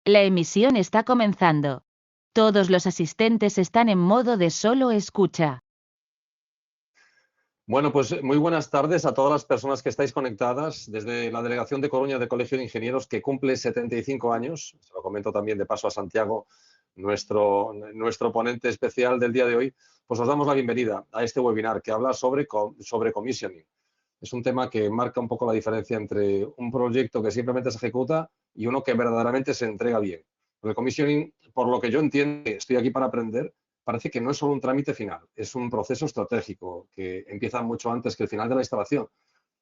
La emisión está comenzando. Todos los asistentes están en modo de solo escucha. Bueno, pues muy buenas tardes a todas las personas que estáis conectadas desde la Delegación de Coruña del Colegio de Ingenieros, que cumple 75 años. Se lo comento también de paso a Santiago, nuestro ponente especial del día de hoy. Pues os damos la bienvenida a este webinar que habla sobre commissioning. Es un tema que marca un poco la diferencia entre un proyecto que simplemente se ejecuta y uno que verdaderamente se entrega bien. Porque commissioning, por lo que yo entiendo, estoy aquí para aprender, parece que no es solo un trámite final, es un proceso estratégico que empieza mucho antes que el final de la instalación.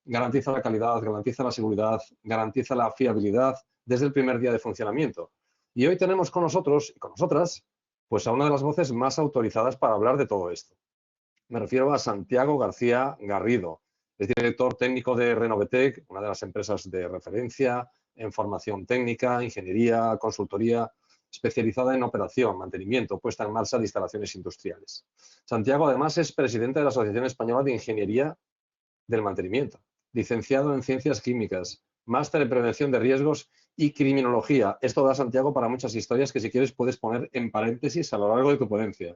Garantiza la calidad, garantiza la seguridad, garantiza la fiabilidad desde el primer día de funcionamiento. Y hoy tenemos con nosotros y con nosotras pues a una de las voces más autorizadas para hablar de todo esto. Me refiero a Santiago García Garrido. Es director técnico de Renovetec, una de las empresas de referencia en formación técnica, ingeniería, consultoría, especializada en operación, mantenimiento, puesta en marcha de instalaciones industriales. Santiago, además, es presidente de la Asociación Española de Ingeniería del Mantenimiento, licenciado en Ciencias Químicas, máster en Prevención de Riesgos y Criminología. Esto da, Santiago, para muchas historias que, si quieres, puedes poner en paréntesis a lo largo de tu ponencia.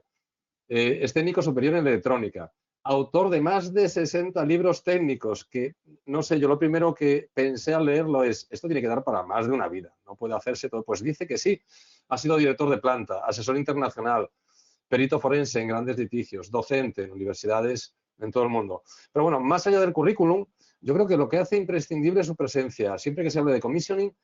Es técnico superior en electrónica, autor de más de 60 libros técnicos que, no sé, yo lo primero que pensé al leerlo es, esto tiene que dar para más de una vida, no puede hacerse todo. Pues dice que sí, ha sido director de planta, asesor internacional, perito forense en grandes litigios, docente en universidades en todo el mundo. Pero bueno, más allá del currículum, yo creo que lo que hace imprescindible su presencia, siempre que se hable de commissioning,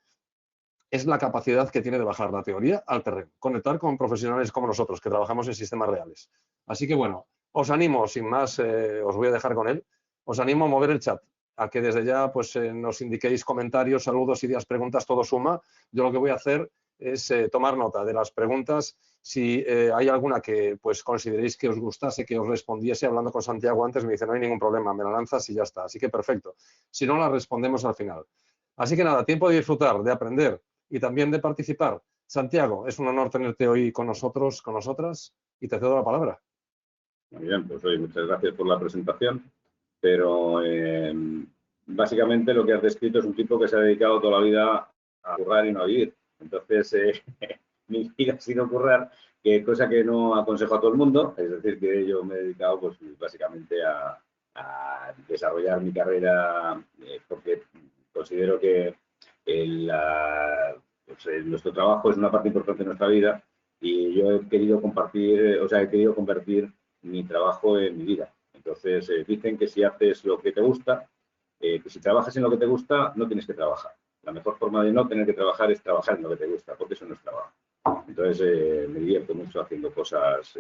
es la capacidad que tiene de bajar la teoría al terreno, conectar con profesionales como nosotros, que trabajamos en sistemas reales. Así que bueno, os animo, sin más, os voy a dejar con él, os animo a mover el chat, a que desde ya pues, nos indiquéis comentarios, saludos, ideas, preguntas, todo suma. Yo lo que voy a hacer es tomar nota de las preguntas. Si hay alguna que pues, consideréis que os gustase, que os respondiese, hablando con Santiago antes, me dice, no hay ningún problema, me la lanzas y ya está. Así que perfecto. Si no, la respondemos al final. Así que nada, tiempo de disfrutar, de aprender y también de participar. Santiago, es un honor tenerte hoy con nosotros, con nosotras, y te cedo la palabra. Muy bien, pues hoy muchas gracias por la presentación, pero básicamente lo que has descrito es un tipo que se ha dedicado toda la vida a currar y no a vivir. Entonces, mi vida ha sido currar, cosa que no aconsejo a todo el mundo, es decir, que yo me he dedicado pues, básicamente a desarrollar mi carrera porque considero que nuestro trabajo es una parte importante de nuestra vida y yo he querido compartir, he querido convertir mi trabajo en mi vida. Entonces, dicen que si haces lo que te gusta, que si trabajas en lo que te gusta, no tienes que trabajar. La mejor forma de no tener que trabajar es trabajar en lo que te gusta, porque eso no es trabajo. Entonces, me divierto mucho haciendo cosas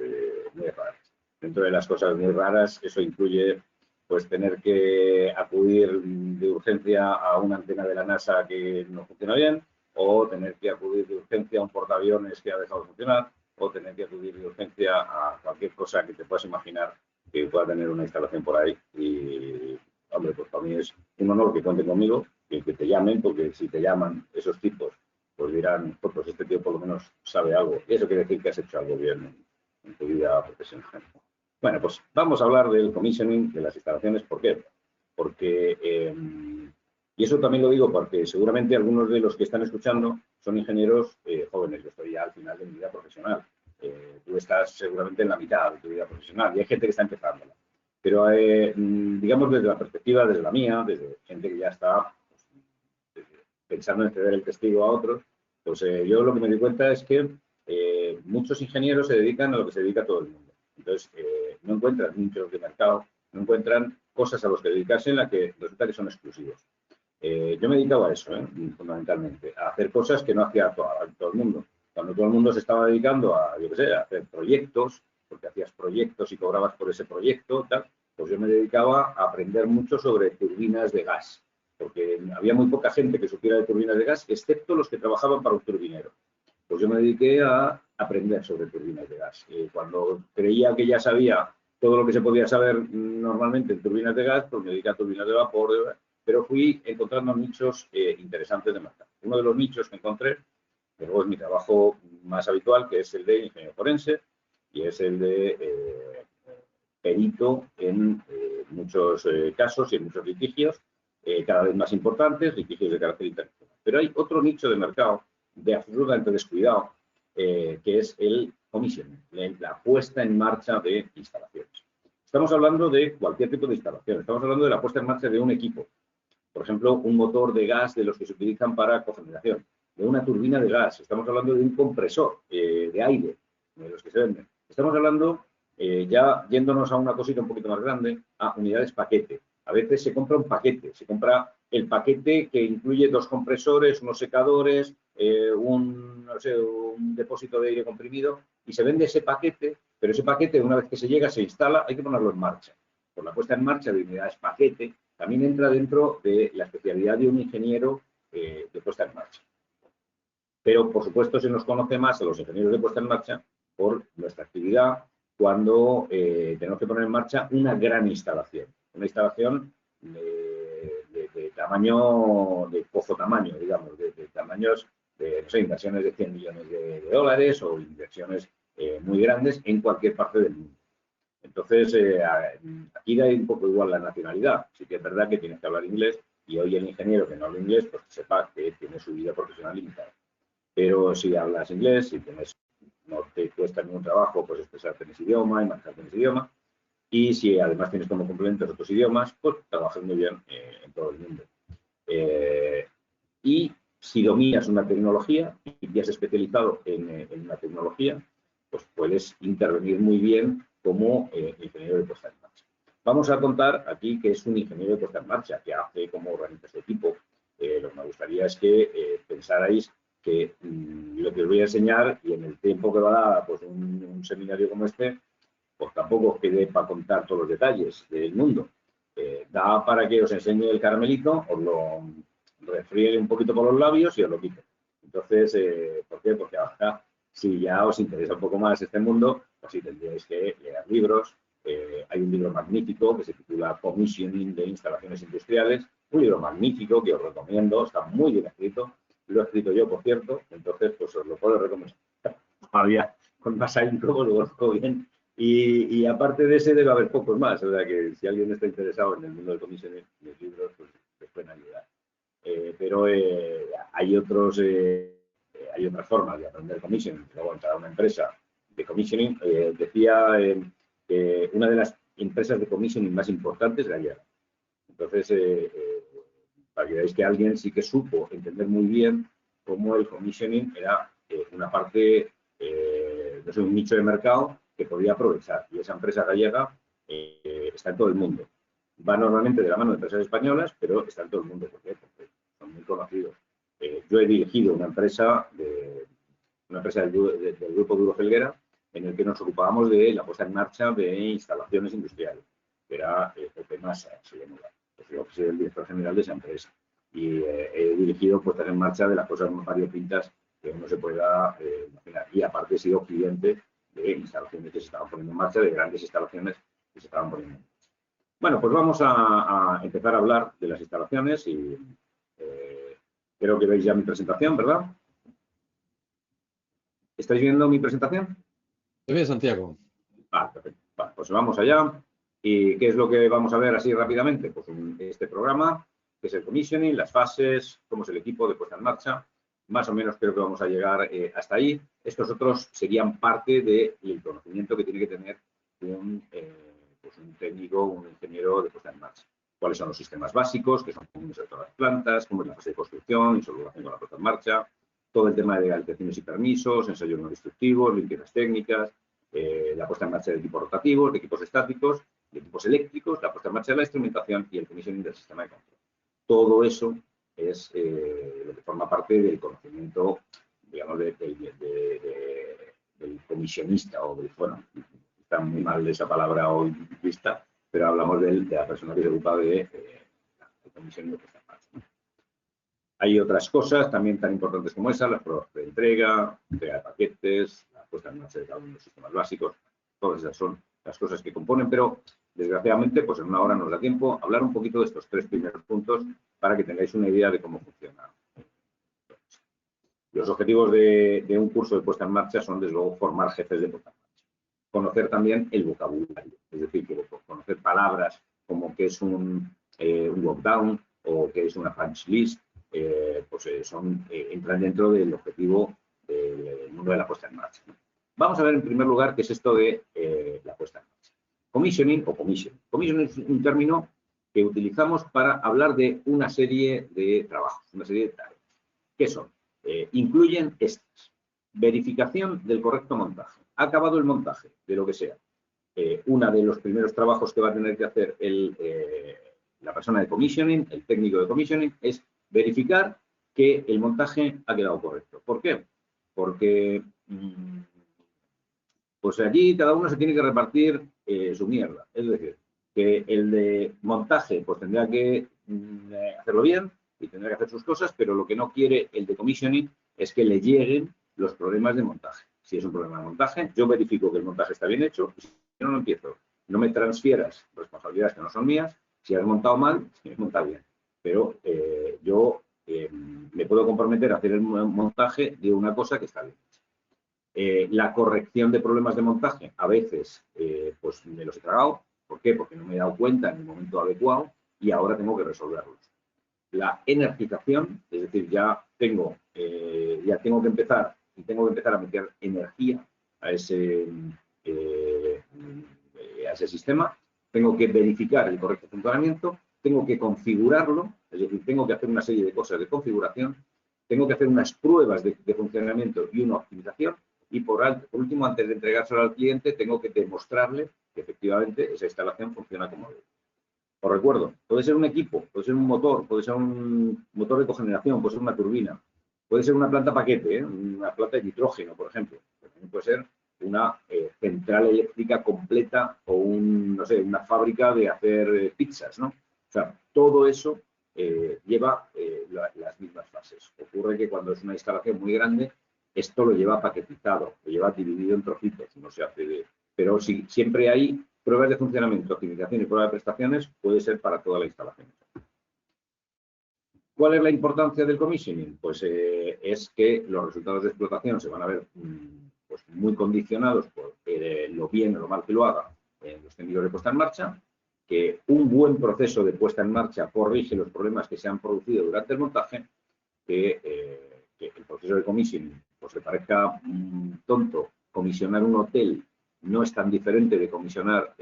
muy raras. Dentro de las cosas muy raras, eso incluye pues tener que acudir de urgencia a una antena de la NASA que no funciona bien, o tener que acudir de urgencia a un portaaviones que ha dejado de funcionar, o tener que acudir de urgencia a cualquier cosa que te puedas imaginar que pueda tener una instalación por ahí. Y, hombre, pues para mí es un honor que cuenten conmigo, que te llamen, porque si te llaman esos tipos, pues dirán, pues este tío por lo menos sabe algo. Y eso quiere decir que has hecho algo bien en tu vida profesional. Bueno, pues vamos a hablar del commissioning de las instalaciones. ¿Por qué? Porque, y eso también lo digo porque seguramente algunos de los que están escuchando son ingenieros jóvenes. Yo estoy ya al final de mi vida profesional. Tú estás seguramente en la mitad de tu vida profesional y hay gente que está empezándola. Pero, digamos, desde la perspectiva, desde la mía, desde gente que ya está pues, pensando en ceder el testigo a otros, pues yo lo que me di cuenta es que muchos ingenieros se dedican a lo que se dedica todo el mundo. Entonces, no encuentran nichos de mercado, no encuentran cosas a las que dedicarse en las que resulta que son exclusivos. Yo me dedicaba a eso, fundamentalmente, a hacer cosas que no hacía todo el mundo. Cuando todo el mundo se estaba dedicando a, yo qué sé, a hacer proyectos, porque hacías proyectos y cobrabas por ese proyecto, tal, pues yo me dedicaba a aprender mucho sobre turbinas de gas, porque había muy poca gente que supiera de turbinas de gas, excepto los que trabajaban para un turbinero. Pues yo me dediqué a aprender sobre turbinas de gas. Cuando creía que ya sabía todo lo que se podía saber normalmente en turbinas de gas, pues me dediqué a turbinas de vapor, pero fui encontrando nichos interesantes de mercado. Uno de los nichos que encontré, que luego es mi trabajo más habitual, que es el de ingeniero forense y es el de perito en muchos casos y en muchos litigios, cada vez más importantes, litigios de carácter internacional. Pero hay otro nicho de mercado absolutamente descuidado, que es el commissioning, la puesta en marcha de instalaciones. Estamos hablando de cualquier tipo de instalación, estamos hablando de la puesta en marcha de un equipo. Por ejemplo, un motor de gas de los que se utilizan para cogeneración, de una turbina de gas, estamos hablando de un compresor de aire, de los que se venden. Estamos hablando, ya yéndonos a una cosita un poquito más grande, a unidades paquete. A veces se compra un paquete, se compra el paquete que incluye 2 compresores, unos secadores, un depósito de aire comprimido, y se vende ese paquete, pero ese paquete, una vez que se llega, se instala, hay que ponerlo en marcha. Por la puesta en marcha de unidades paquete, también entra dentro de la especialidad de un ingeniero de puesta en marcha. Pero, por supuesto, se nos conoce más a los ingenieros de puesta en marcha por nuestra actividad cuando tenemos que poner en marcha una gran instalación. Una instalación de tamaño, de pozo tamaño, digamos, de tamaños de, no sé, inversiones de 100 millones de dólares o inversiones muy grandes en cualquier parte del mundo. Entonces, aquí da un poco igual la nacionalidad. Sí que es verdad que tienes que hablar inglés y hoy el ingeniero que no habla inglés, pues que sepa que tiene su vida profesional limitada. Pero si hablas inglés, si no te cuesta ningún trabajo, pues expresarte en ese idioma y manejarte en ese idioma. Y si además tienes como complementos otros idiomas, pues trabajas muy bien en todo el mundo. Y si dominas una tecnología y te has especializado en una tecnología, pues puedes intervenir muy bien como ingeniero de puesta en marcha. Vamos a contar aquí que es un ingeniero de puesta en marcha, que hace como herramientas de equipo. Lo que me gustaría es que pensarais que lo que os voy a enseñar, y en el tiempo que va a dar pues, un seminario como este, pues tampoco os quede para contar todos los detalles del mundo. Da para que os enseñe el caramelito, os lo refriegue un poquito por los labios y os lo quite. Entonces, ¿por qué? Porque ahora, si ya os interesa un poco más este mundo, pues sí tendríais que leer libros. Hay un libro magnífico que se titula Commissioning de Instalaciones Industriales, un libro magnífico que os recomiendo, está muy bien escrito, lo he escrito yo, por cierto, entonces pues os lo puedo recomendar. Todavía con más ahínco lo conozco bien. Y aparte de ese debe haber pocos más, o sea que si alguien está interesado en el mundo del commissioning, los libros pues, les pueden ayudar. Pero hay otras formas de aprender commissioning. Luego entrar a una empresa de commissioning, decía que una de las empresas de commissioning más importantes es Gallega. Entonces, para que veáis que alguien sí que supo entender muy bien cómo el commissioning era una parte, no sé, un nicho de mercado que podía aprovechar. Y esa empresa gallega está en todo el mundo. Va normalmente de la mano de empresas españolas, pero está en todo el mundo. ¿Por qué? Porque son muy conocidos. Yo he dirigido una empresa del grupo Duro Felguera, en el que nos ocupábamos de la puesta en marcha de instalaciones industriales. Era OPEMASA, se llamaba. Yo soy el director general de esa empresa. Y he dirigido puestas en marcha de las cosas más variopintas que uno se pueda imaginar. Y aparte he sido cliente de instalaciones que se estaban poniendo en marcha, de grandes instalaciones que se estaban poniendo en marcha. Bueno, pues vamos a empezar a hablar de las instalaciones y creo que veis ya mi presentación, ¿verdad? ¿Estáis viendo mi presentación? ¿Te ves, Santiago? Perfecto. Vale, pues vamos allá. ¿Y qué es lo que vamos a ver así rápidamente? Pues este programa, que es el commissioning, las fases, cómo es el equipo de puesta en marcha. Más o menos creo que vamos a llegar hasta ahí. Estos otros serían parte del conocimiento que tiene que tener un técnico, un ingeniero de puesta en marcha. ¿Cuáles son los sistemas básicos, que son comunes a todas las plantas? ¿Cómo es la fase de construcción y su relación con la puesta en marcha? Todo el tema de legalizaciones y permisos, ensayos no destructivos, limpiezas técnicas, la puesta en marcha de equipos rotativos, de equipos estáticos, de equipos eléctricos, la puesta en marcha de la instrumentación y el commissioning del sistema de control. Todo eso es lo que forma parte del conocimiento, digamos, del comisionista o del, bueno, está muy mal esa palabra hoy vista, pero hablamos de la persona que se ocupa de comisión de puesta en marcha. Hay otras cosas también tan importantes como esa, las pruebas de entrega de paquetes, la puesta en marcha de cada uno de los sistemas básicos. Todas esas son las cosas que componen, pero desgraciadamente, pues en una hora nos da tiempo hablar un poquito de estos 3 primeros puntos para que tengáis una idea de cómo funciona. Los objetivos de un curso de puesta en marcha son, desde luego, formar jefes de puesta en marcha. Conocer también el vocabulario, es decir, conocer palabras como qué es un walk down o qué es una punch list, entran dentro del objetivo del mundo de la puesta en marcha. Vamos a ver en primer lugar qué es esto de la puesta en marcha. Commissioning o commission. Commissioning es un término que utilizamos para hablar de una serie de trabajos, una serie de tareas. ¿Qué son? Incluyen estas. Verificación del correcto montaje. Ha acabado el montaje, de lo que sea. Uno de los primeros trabajos que va a tener que hacer la persona de commissioning, el técnico de commissioning, es verificar que el montaje ha quedado correcto. ¿Por qué? Porque pues allí cada uno se tiene que repartir su mierda. Es decir, que el de montaje pues tendrá que hacerlo bien y tendrá que hacer sus cosas, pero lo que no quiere el de commissioning es que le lleguen los problemas de montaje. Si es un problema de montaje, yo verifico que el montaje está bien hecho y si no, no empiezo. No me transfieras responsabilidades que no son mías. Si has montado mal, si has montado bien. Pero yo me puedo comprometer a hacer el montaje de una cosa que está bien. La corrección de problemas de montaje, a veces, pues me los he tragado. ¿Por qué? Porque no me he dado cuenta en el momento adecuado y ahora tengo que resolverlos. La energización, es decir, ya tengo que empezar a meter energía a ese sistema. Tengo que verificar el correcto funcionamiento, tengo que configurarlo, es decir, tengo que hacer una serie de cosas de configuración, tengo que hacer unas pruebas de funcionamiento y una optimización. Y por último, antes de entregárselo al cliente, tengo que demostrarle que efectivamente esa instalación funciona como debe. Os recuerdo, puede ser un equipo, puede ser un motor, puede ser un motor de cogeneración, puede ser una turbina, puede ser una planta paquete, una planta de nitrógeno, por ejemplo. También puede ser una central eléctrica completa o una fábrica de hacer pizzas, ¿no? O sea, todo eso lleva las mismas fases. Ocurre que cuando es una instalación muy grande, esto lo lleva paquetizado, lo lleva dividido en trocitos, no se hace de... Pero si siempre hay pruebas de funcionamiento, optimización y pruebas de prestaciones, puede ser para toda la instalación. ¿Cuál es la importancia del commissioning? Pues es que los resultados de explotación se van a ver pues, muy condicionados por lo bien o lo mal que lo haga en los técnicos de puesta en marcha, que un buen proceso de puesta en marcha corrige los problemas que se han producido durante el montaje, que el proceso de commissioning pues le parezca tonto. Comisionar un hotel no es tan diferente de comisionar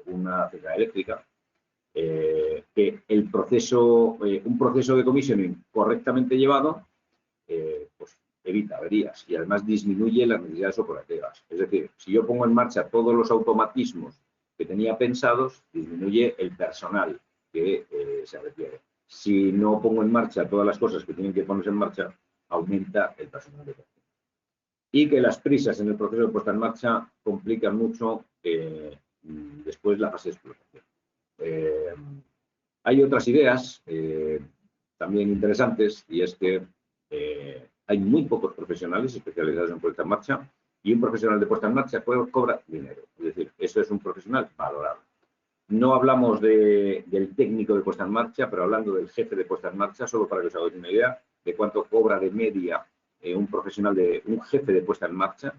una central eléctrica, que un proceso de commissioning correctamente llevado pues evita averías y además disminuye las necesidades operativas. Es decir, si yo pongo en marcha todos los automatismos que tenía pensados, disminuye el personal que se requiere. Si no pongo en marcha todas las cosas que tienen que ponerse en marcha, aumenta el personal de gestión. Y que las prisas en el proceso de puesta en marcha complican mucho después la fase de explotación. Hay otras ideas también interesantes y es que hay muy pocos profesionales especializados en puesta en marcha y un profesional de puesta en marcha cobra dinero. Es decir, eso es un profesional valorado. No hablamos del técnico de puesta en marcha, pero hablando del jefe de puesta en marcha, solo para que os hagáis una idea de cuánto cobra de media un jefe de puesta en marcha,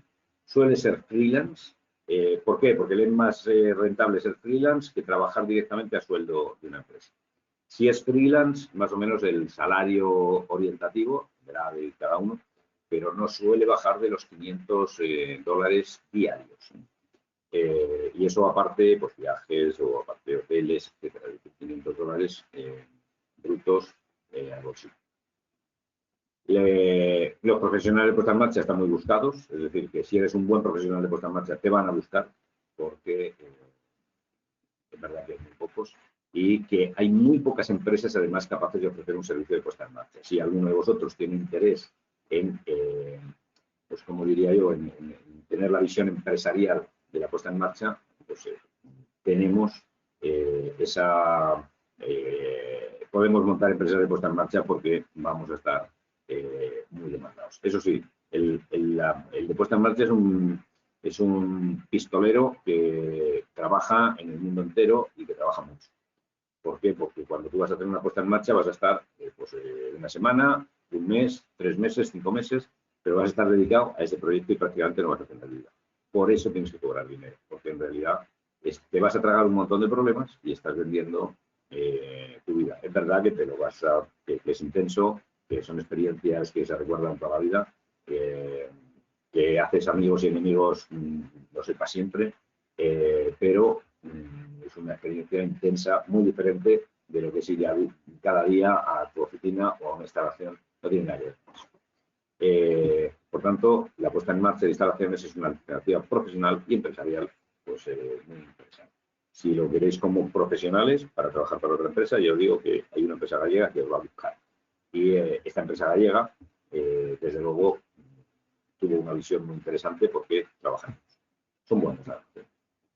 suele ser freelance. ¿Por qué? Porque le es más rentable ser freelance que trabajar directamente a sueldo de una empresa. Si es freelance, más o menos el salario orientativo, verá de cada uno, pero no suele bajar de los $500 diarios. Y eso aparte, pues viajes o aparte hoteles, etcétera, $500 brutos al bolsillo. Los profesionales de puesta en marcha están muy buscados, es decir, que si eres un buen profesional de puesta en marcha te van a buscar, porque es verdad que hay muy pocos y que hay muy pocas empresas además capaces de ofrecer un servicio de puesta en marcha. Si alguno de vosotros tiene interés en, pues como diría yo, en tener la visión empresarial de la puesta en marcha, pues tenemos podemos montar empresas de puesta en marcha porque vamos a estar muy demandados. Eso sí, el de puesta en marcha es un pistolero que trabaja en el mundo entero y que trabaja mucho. ¿Por qué? Porque cuando tú vas a hacer una puesta en marcha vas a estar una semana, un mes, 3 meses, 5 meses, pero vas a estar dedicado a ese proyecto y prácticamente no vas a tener vida. Por eso tienes que cobrar dinero, porque en realidad te vas a tragar un montón de problemas y estás vendiendo tu vida. Es verdad que que es intenso, que son experiencias que se recuerdan toda la vida, que haces amigos y enemigos, lo sé, para siempre, pero es una experiencia intensa, muy diferente de lo que es ir cada día a tu oficina o a una instalación. No tiene nada que ver. Por tanto, la puesta en marcha de instalaciones es una alternativa profesional y empresarial pues, muy interesante. Si lo queréis como profesionales para trabajar para otra empresa, yo os digo que hay una empresa gallega que os va a buscar. Y esta empresa gallega, desde luego, tuvo una visión muy interesante porque trabajan. Son buenos.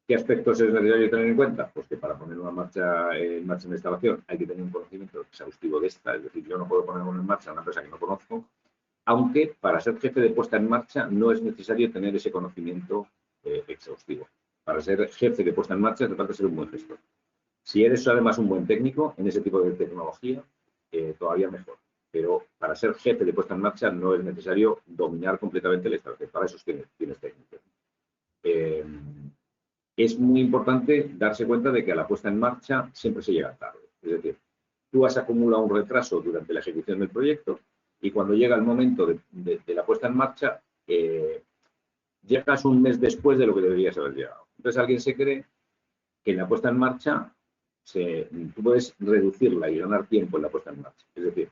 ¿Qué aspectos es necesario tener en cuenta? Pues que para poner una marcha en marcha una instalación hay que tener un conocimiento exhaustivo de esta. Es decir, yo no puedo poner en marcha una empresa que no conozco, aunque para ser jefe de puesta en marcha no es necesario tener ese conocimiento exhaustivo. Para ser jefe de puesta en marcha te falta ser un buen gestor. Si eres además un buen técnico en ese tipo de tecnología, todavía mejor. Pero para ser jefe de puesta en marcha no es necesario dominar completamente la estrategia. Para eso tienes técnicos. Es muy importante darse cuenta de que a la puesta en marcha siempre se llega tarde. Es decir, tú has acumulado un retraso durante la ejecución del proyecto y cuando llega el momento de la puesta en marcha, llegas un mes después de lo que deberías haber llegado. Entonces alguien se cree que en la puesta en marcha tú puedes reducirla y ganar tiempo en la puesta en marcha. Es decir,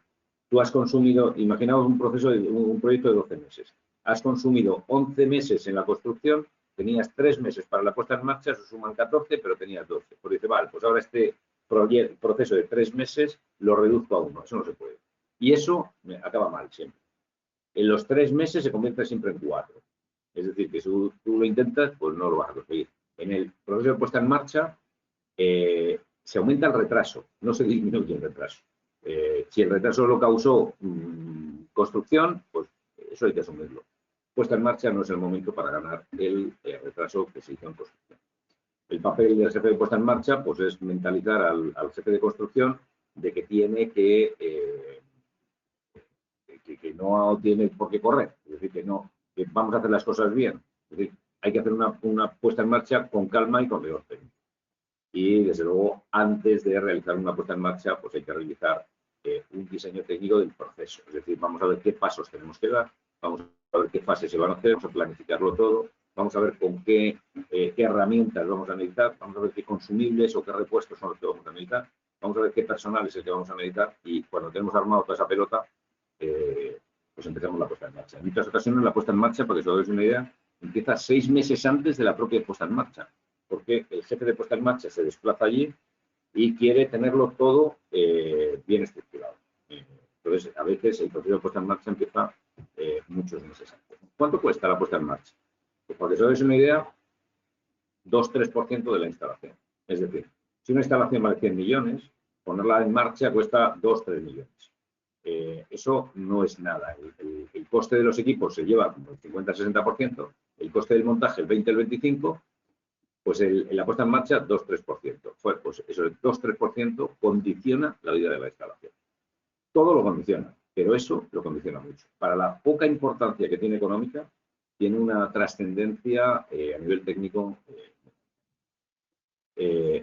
tú has consumido, imaginaos un proyecto de 12 meses. Has consumido 11 meses en la construcción, tenías 3 meses para la puesta en marcha, se suman 14, pero tenías 12. Pues dice, vale, pues ahora este proceso de 3 meses lo reduzco a 1. Eso no se puede. Y eso acaba mal siempre. En los 3 meses se convierte siempre en 4. Es decir, que si tú lo intentas, pues no lo vas a conseguir. En el proceso de puesta en marcha se aumenta el retraso, no se disminuye el retraso. Si el retraso lo causó construcción, pues eso hay que asumirlo. Puesta en marcha no es el momento para ganar el retraso que se hizo en construcción. El papel del jefe de puesta en marcha pues es mentalizar al jefe de construcción de que tiene que no tiene por qué correr, es decir, que vamos a hacer las cosas bien. Es decir, hay que hacer una puesta en marcha con calma y con rigor técnico. Y, desde luego, antes de realizar una puesta en marcha, pues hay que realizar un diseño técnico del proceso. Es decir, vamos a ver qué pasos tenemos que dar, vamos a ver qué fases se van a hacer, vamos a planificarlo todo, vamos a ver con qué herramientas vamos a necesitar, vamos a ver qué consumibles o qué repuestos son los que vamos a necesitar, vamos a ver qué personal es el que vamos a necesitar y cuando tenemos armado toda esa pelota, pues empezamos la puesta en marcha. En muchas ocasiones la puesta en marcha, porque os doy una idea, empieza 6 meses antes de la propia puesta en marcha, porque el jefe de puesta en marcha se desplaza allí y quiere tenerlo todo bien estructurado. Entonces, a veces el proceso de puesta en marcha empieza muchos meses antes. ¿Cuánto cuesta la puesta en marcha? Pues para que os hagáis una idea, 2-3% de la instalación. Es decir, si una instalación vale 100 millones, ponerla en marcha cuesta 2-3 millones. Eso no es nada. El coste de los equipos se lleva como el 50-60%, el coste del montaje el 20-25%, pues la puesta en marcha 2-3%. Pues eso, el 2-3% condiciona la vida de la instalación. Todo lo condiciona, pero eso lo condiciona mucho. Para la poca importancia que tiene económica, tiene una trascendencia a nivel técnico.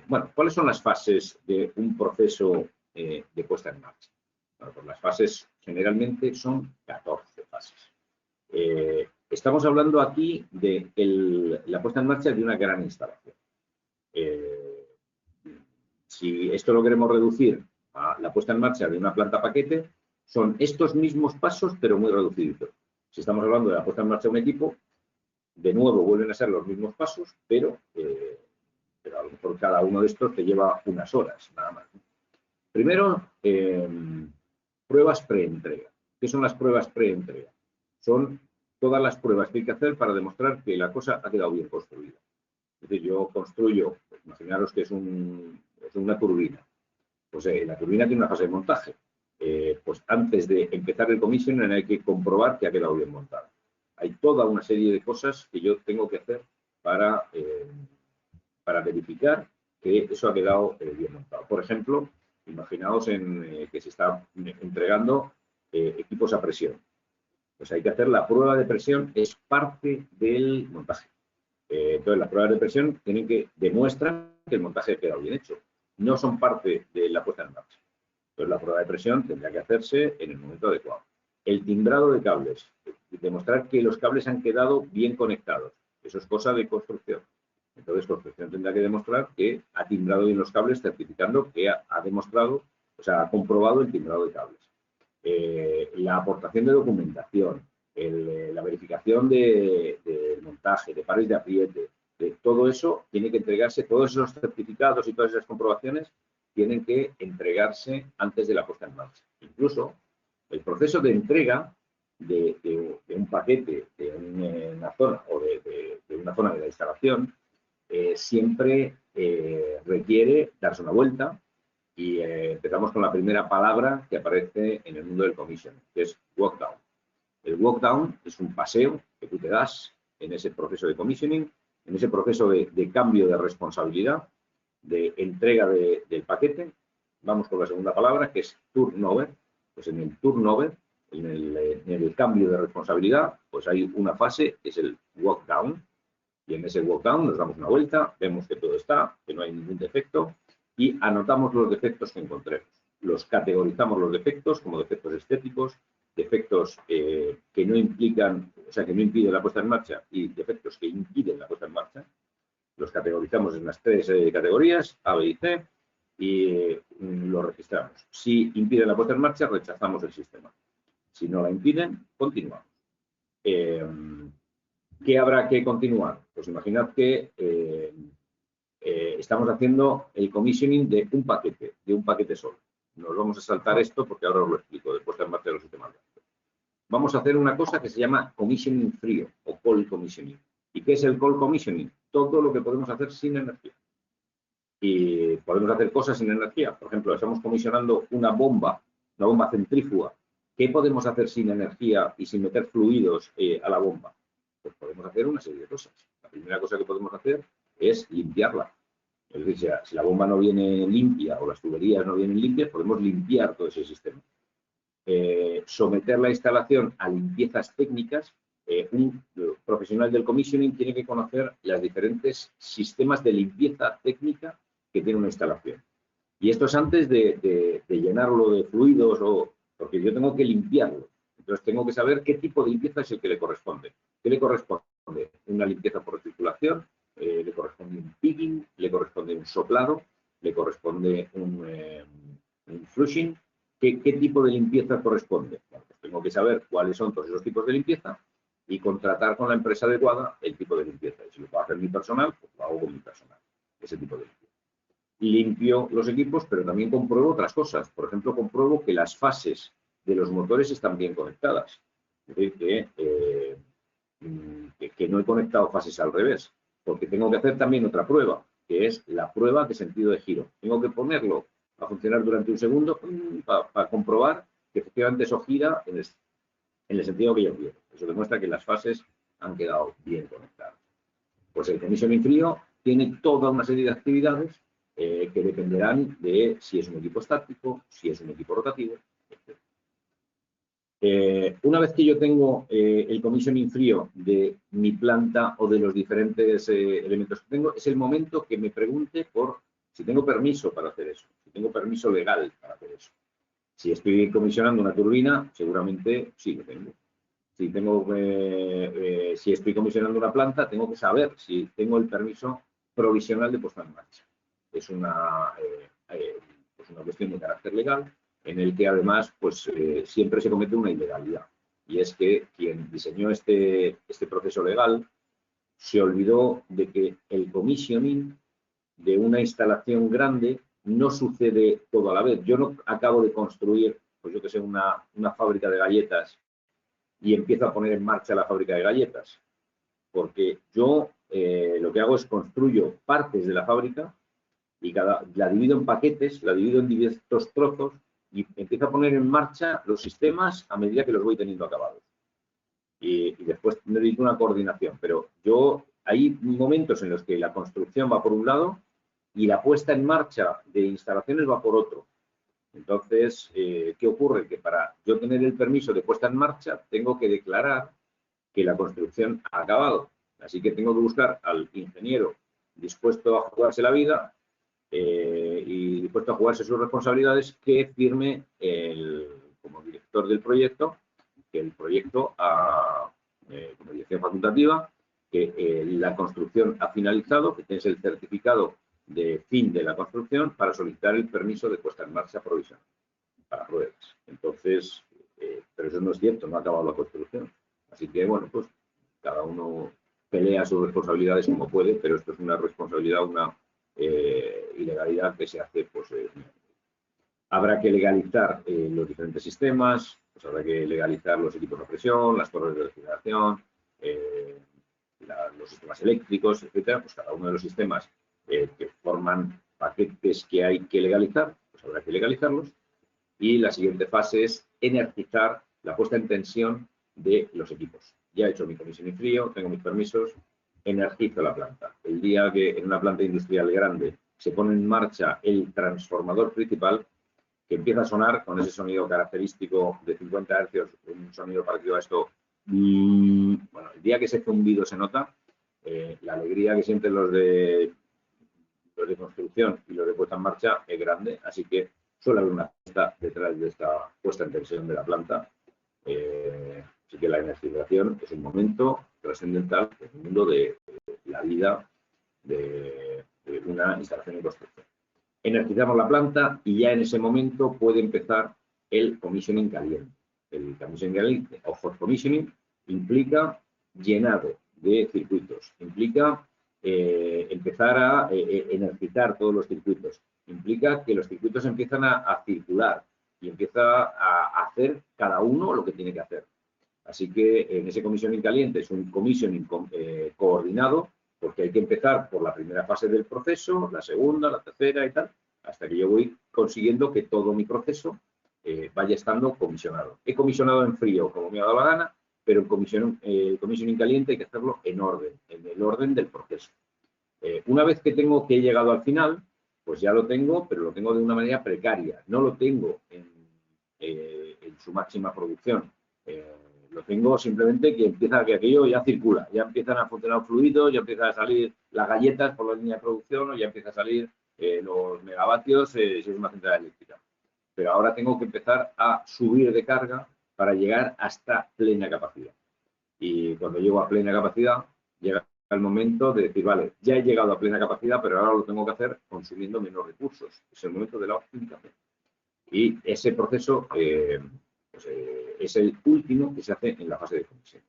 Bueno, ¿cuáles son las fases de un proceso de puesta en marcha? Bueno, pues las fases generalmente son 14 fases. Estamos hablando aquí de la puesta en marcha de una gran instalación. Si esto lo queremos reducir a la puesta en marcha de una planta paquete, son estos mismos pasos, pero muy reducidos. Si estamos hablando de la puesta en marcha de un equipo, de nuevo vuelven a ser los mismos pasos, pero a lo mejor cada uno de estos te lleva unas horas, nada más. Primero, pruebas preentrega. ¿Qué son las pruebas preentrega? Son todas las pruebas que hay que hacer para demostrar que la cosa ha quedado bien construida. Es decir, yo construyo, pues, imaginaros que es una turbina. Pues la turbina tiene una fase de montaje. Pues antes de empezar el commissioning hay que comprobar que ha quedado bien montada. Hay toda una serie de cosas que yo tengo que hacer para verificar que eso ha quedado bien montado. Por ejemplo, imaginaos que se está entregando equipos a presión. Pues hay que hacer la prueba de presión, es parte del montaje. Entonces, las pruebas de presión demuestran que el montaje ha quedado bien hecho. No son parte de la puesta en marcha. Entonces, la prueba de presión tendrá que hacerse en el momento adecuado. El timbrado de cables, demostrar que los cables han quedado bien conectados. Eso es cosa de construcción. Entonces, construcción tendrá que demostrar que ha timbrado bien los cables, certificando que ha demostrado, o sea, ha comprobado el timbrado de cables. La aportación de documentación, la verificación de montaje, de pares de apriete, de todo eso tiene que entregarse, todos esos certificados y todas esas comprobaciones tienen que entregarse antes de la puesta en marcha. Incluso el proceso de entrega de un paquete de una zona o de una zona de la instalación siempre requiere darse una vuelta y empezamos con la primera palabra que aparece en el mundo del commissioning, que es walk down. El walk down es un paseo que tú te das en ese proceso de commissioning, en ese proceso de cambio de responsabilidad, de entrega del paquete. Vamos con la segunda palabra, que es turnover. Pues en el turnover, en el cambio de responsabilidad, pues hay una fase que es el walk down. Y en ese walk down nos damos una vuelta, vemos que todo está, que no hay ningún defecto y anotamos los defectos que encontremos. Los categorizamos los defectos como defectos estéticos, defectos que no implican, o sea, que no impiden la puesta en marcha y defectos que impiden la puesta en marcha. Los categorizamos en las tres categorías, A, B y C, y los registramos. Si impiden la puesta en marcha, rechazamos el sistema. Si no la impiden, continuamos. ¿Qué habrá que continuar? Pues imaginad que estamos haciendo el commissioning de un paquete solo. Nos vamos a saltar esto porque ahora os lo explico, de puesta en marcha de los sistemas. Vamos a hacer una cosa que se llama commissioning frío o cold commissioning. ¿Y qué es el cold commissioning? Todo lo que podemos hacer sin energía. Y podemos hacer cosas sin energía. Por ejemplo, estamos comisionando una bomba centrífuga. ¿Qué podemos hacer sin energía y sin meter fluidos a la bomba? Pues podemos hacer una serie de cosas. La primera cosa que podemos hacer es limpiarla. Es decir, si la bomba no viene limpia o las tuberías no vienen limpias, podemos limpiar todo ese sistema. Someter la instalación a limpiezas técnicas. Un profesional del commissioning tiene que conocer los diferentes sistemas de limpieza técnica que tiene una instalación. Y esto es antes de llenarlo de fluidos, porque yo tengo que limpiarlo. Entonces tengo que saber qué tipo de limpieza es el que le corresponde. ¿Qué le corresponde? Una limpieza por recirculación, le corresponde un pigging, le corresponde un soplado, le corresponde un flushing. ¿Qué tipo de limpieza corresponde? Bueno, pues tengo que saber cuáles son todos esos tipos de limpieza y contratar con la empresa adecuada el tipo de limpieza. Y si lo puedo hacer mi personal, pues lo hago con mi personal, ese tipo de limpieza. Limpio los equipos, pero también compruebo otras cosas. Por ejemplo, compruebo que las fases de los motores están bien conectadas. Es decir, que no he conectado fases al revés, porque tengo que hacer también otra prueba, que es la prueba de sentido de giro. Tengo que ponerlo a funcionar durante un segundo para comprobar que efectivamente eso gira en el sentido que yo quiero. Eso demuestra que las fases han quedado bien conectadas. Pues el commissioning frío tiene toda una serie de actividades que dependerán de si es un equipo estático, si es un equipo rotativo, etc. Una vez que yo tengo el commissioning frío de mi planta o de los diferentes elementos que tengo, es el momento que me pregunte por si tengo permiso para hacer eso, si tengo permiso legal para hacer eso. Si estoy comisionando una turbina, seguramente sí lo tengo. Si estoy comisionando una planta, tengo que saber si tengo el permiso provisional de puesta en marcha. Es una cuestión de carácter legal en el que además pues, siempre se comete una ilegalidad. Y es que quien diseñó este proceso legal se olvidó de que el commissioning de una instalación grande no sucede todo a la vez. Yo no acabo de construir, pues yo que sé, una fábrica de galletas y empiezo a poner en marcha la fábrica de galletas. Porque yo lo que hago es construyo partes de la fábrica y la divido en paquetes, la divido en diversos trozos y empiezo a poner en marcha los sistemas a medida que los voy teniendo acabados. Y después necesito una coordinación, pero hay momentos en los que la construcción va por un lado y la puesta en marcha de instalaciones va por otro. Entonces, ¿qué ocurre? Que para yo tener el permiso de puesta en marcha tengo que declarar que la construcción ha acabado. Así que tengo que buscar al ingeniero dispuesto a jugarse la vida y dispuesto a jugarse sus responsabilidades, que firme como director del proyecto, que el proyecto, como dirección facultativa, que la construcción ha finalizado, que tienes el certificado de fin de la construcción para solicitar el permiso de puesta en marcha provisional para pruebas. Entonces, pero eso no es cierto, no ha acabado la construcción. Así que, bueno, pues cada uno pelea sus responsabilidades como puede, pero esto es una responsabilidad, una ilegalidad que se hace, pues, habrá que legalizar los diferentes sistemas, pues habrá que legalizar los equipos de presión, las torres de refrigeración, los sistemas eléctricos, etcétera. Pues cada uno de los sistemas que forman paquetes que hay que legalizar, pues habrá que legalizarlos. Y la siguiente fase es energizar la puesta en tensión de los equipos. Ya he hecho mi comisión en frío, tengo mis permisos, energizo la planta. El día que en una planta industrial grande se pone en marcha el transformador principal, que empieza a sonar con ese sonido característico de 50 Hz, un sonido parecido a esto. Bueno, el día que ese zumbido se nota, la alegría que sienten los de construcción y los de puesta en marcha es grande, así que suele haber una fiesta detrás de esta puesta en tensión de la planta. Así que la energización es un momento trascendental en el mundo de la vida de una instalación en construcción. Energizamos la planta y ya en ese momento puede empezar el commissioning caliente. El commissioning caliente o hot commissioning implica llenado de circuitos, implica empezar a energizar todos los circuitos, implica que los circuitos empiezan a circular y empieza a hacer cada uno lo que tiene que hacer. Así que en ese commissioning caliente es un commissioning coordinado, porque hay que empezar por la primera fase del proceso, la segunda, la tercera y tal, hasta que yo voy consiguiendo que todo mi proceso vaya estando comisionado. He comisionado en frío, como me ha dado la gana, pero el commissioning caliente hay que hacerlo en orden, en el orden del proceso. Una vez que he llegado al final, pues ya lo tengo, pero lo tengo de una manera precaria. No lo tengo en su máxima producción. Lo tengo simplemente que aquello ya circula, ya empiezan a funcionar fluidos, ya empiezan a salir las galletas por la línea de producción o ya empiezan a salir los megavatios si es una central eléctrica. Pero ahora tengo que empezar a subir de carga para llegar hasta plena capacidad. Y cuando llego a plena capacidad, llega el momento de decir, vale, ya he llegado a plena capacidad, pero ahora lo tengo que hacer consumiendo menos recursos. Es el momento de la optimización. Y ese proceso es el último que se hace en la fase de comisión.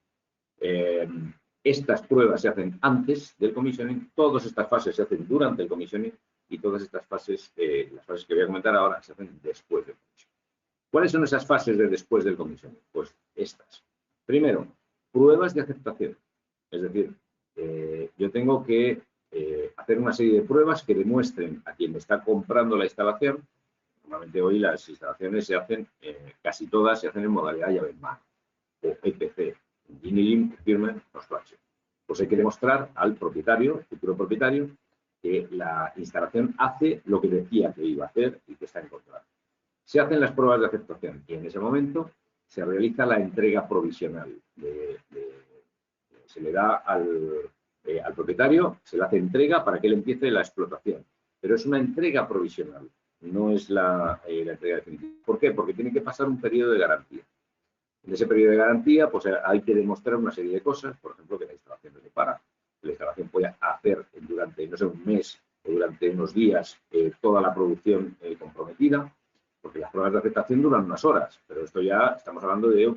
Estas pruebas se hacen antes del commissioning, todas estas fases se hacen durante el commissioning y todas estas fases, las fases que voy a comentar ahora, se hacen después del commissioning. ¿Cuáles son esas fases de después del commissioning? Pues estas. Primero, pruebas de aceptación. Es decir, yo tengo que hacer una serie de pruebas que demuestren a quien me está comprando la instalación. Normalmente hoy las instalaciones se hacen, casi todas se hacen en modalidad llave en mano o EPC, Engineering Procurement Construction. Pues hay que demostrar al propietario, futuro propietario, que la instalación hace lo que decía que iba a hacer y que está en contrato. Se hacen las pruebas de aceptación y en ese momento se realiza la entrega provisional. Se le da al propietario, se le hace entrega para que él empiece la explotación. Pero es una entrega provisional. No es la entrega definitiva. ¿Por qué? Porque tiene que pasar un periodo de garantía. En ese periodo de garantía, pues hay que demostrar una serie de cosas, por ejemplo, que la instalación no se para, que la instalación puede hacer durante, no sé, un mes o durante unos días toda la producción comprometida, porque las pruebas de aceptación duran unas horas, pero esto ya estamos hablando de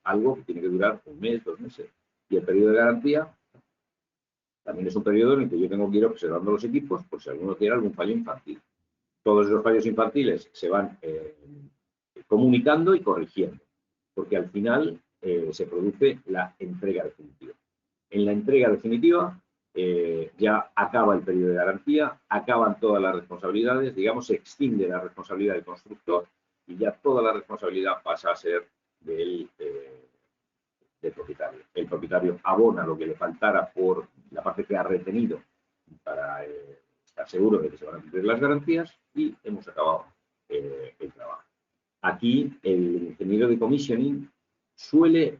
algo que tiene que durar un mes, 2 meses. Y el periodo de garantía también es un periodo en el que yo tengo que ir observando los equipos por si alguno tiene algún fallo infantil. Todos esos fallos infantiles se van comunicando y corrigiendo, porque al final se produce la entrega definitiva. En la entrega definitiva ya acaba el periodo de garantía, acaban todas las responsabilidades, digamos, se extingue la responsabilidad del constructor y ya toda la responsabilidad pasa a ser del propietario. El propietario abona lo que le faltara por la parte que ha retenido para estar seguro de que se van a cumplir las garantías y hemos acabado el trabajo. Aquí el ingeniero de commissioning suele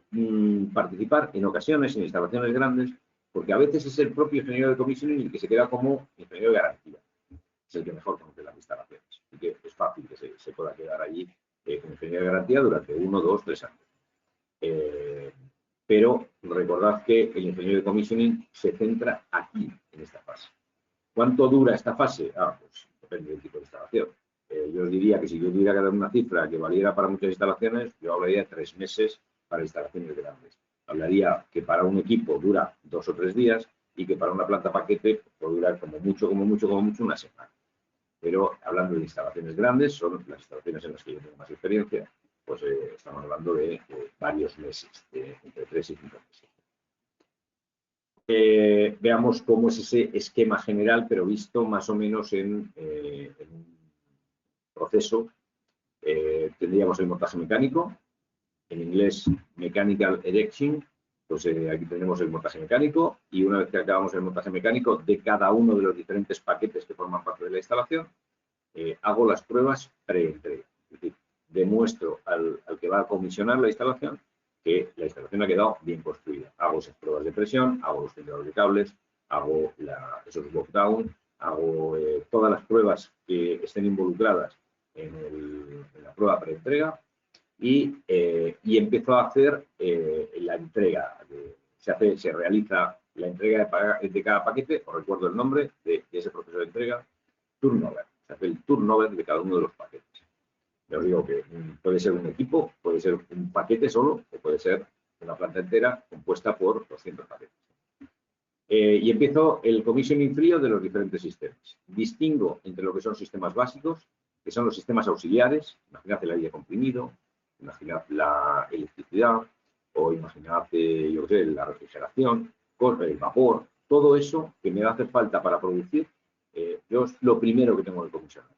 participar en ocasiones en instalaciones grandes porque a veces es el propio ingeniero de commissioning el que se queda como ingeniero de garantía. Es el que mejor conoce las instalaciones. Así que es fácil que se pueda quedar allí con ingeniería de garantía durante 1, 2, 3 años. Pero recordad que el ingeniero de commissioning se centra aquí, en esta fase. ¿Cuánto dura esta fase? Pues depende del tipo de instalación. Yo os diría que si yo tuviera que dar una cifra que valiera para muchas instalaciones, yo hablaría de 3 meses para instalaciones grandes. Hablaría que para un equipo dura 2 o 3 días y que para una planta paquete puede durar como mucho, una semana. Pero hablando de instalaciones grandes, son las instalaciones en las que yo tengo más experiencia, pues estamos hablando de varios meses, entre 3 y 5 meses. Veamos cómo es ese esquema general, pero visto más o menos en un proceso. Tendríamos el montaje mecánico, en inglés Mechanical Erection. Pues aquí tenemos el montaje mecánico y una vez que acabamos el montaje mecánico de cada uno de los diferentes paquetes que forman parte de la instalación, hago las pruebas pre-entrega. Es decir, demuestro al que va a comisionar la instalación que la instalación ha quedado bien construida. Hago esas pruebas de presión, hago los tendidos de cables, hago esos walk-down, hago todas las pruebas que estén involucradas en la prueba pre-entrega y empiezo a hacer la entrega. Se realiza la entrega de cada paquete, os recuerdo el nombre de ese proceso de entrega, turnover. Se hace el turnover de cada uno de los paquetes. Ya os digo que puede ser un equipo, puede ser un paquete solo, o puede ser una planta entera compuesta por 200 paquetes. Y empiezo el commissioning frío de los diferentes sistemas. Distingo entre lo que son sistemas básicos, que son los sistemas auxiliares, imaginad el aire comprimido, imaginad la electricidad, o imaginad, yo qué sé, la refrigeración, el vapor, todo eso que me hace falta para producir, yo es lo primero que tengo que comisionar.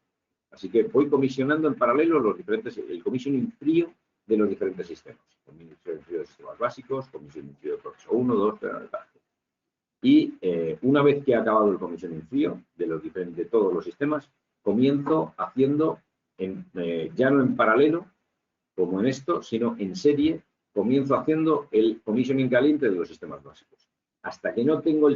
Así que voy comisionando en paralelo el commissioning frío de los diferentes sistemas. Commissioning frío de sistemas básicos, commissioning frío de proceso 1, 2, 3, 4. Y una vez que he acabado el commissioning frío de todos los sistemas, comienzo haciendo, ya no en paralelo, como en esto, sino en serie, comienzo haciendo el commissioning caliente de los sistemas básicos. Hasta que no tengo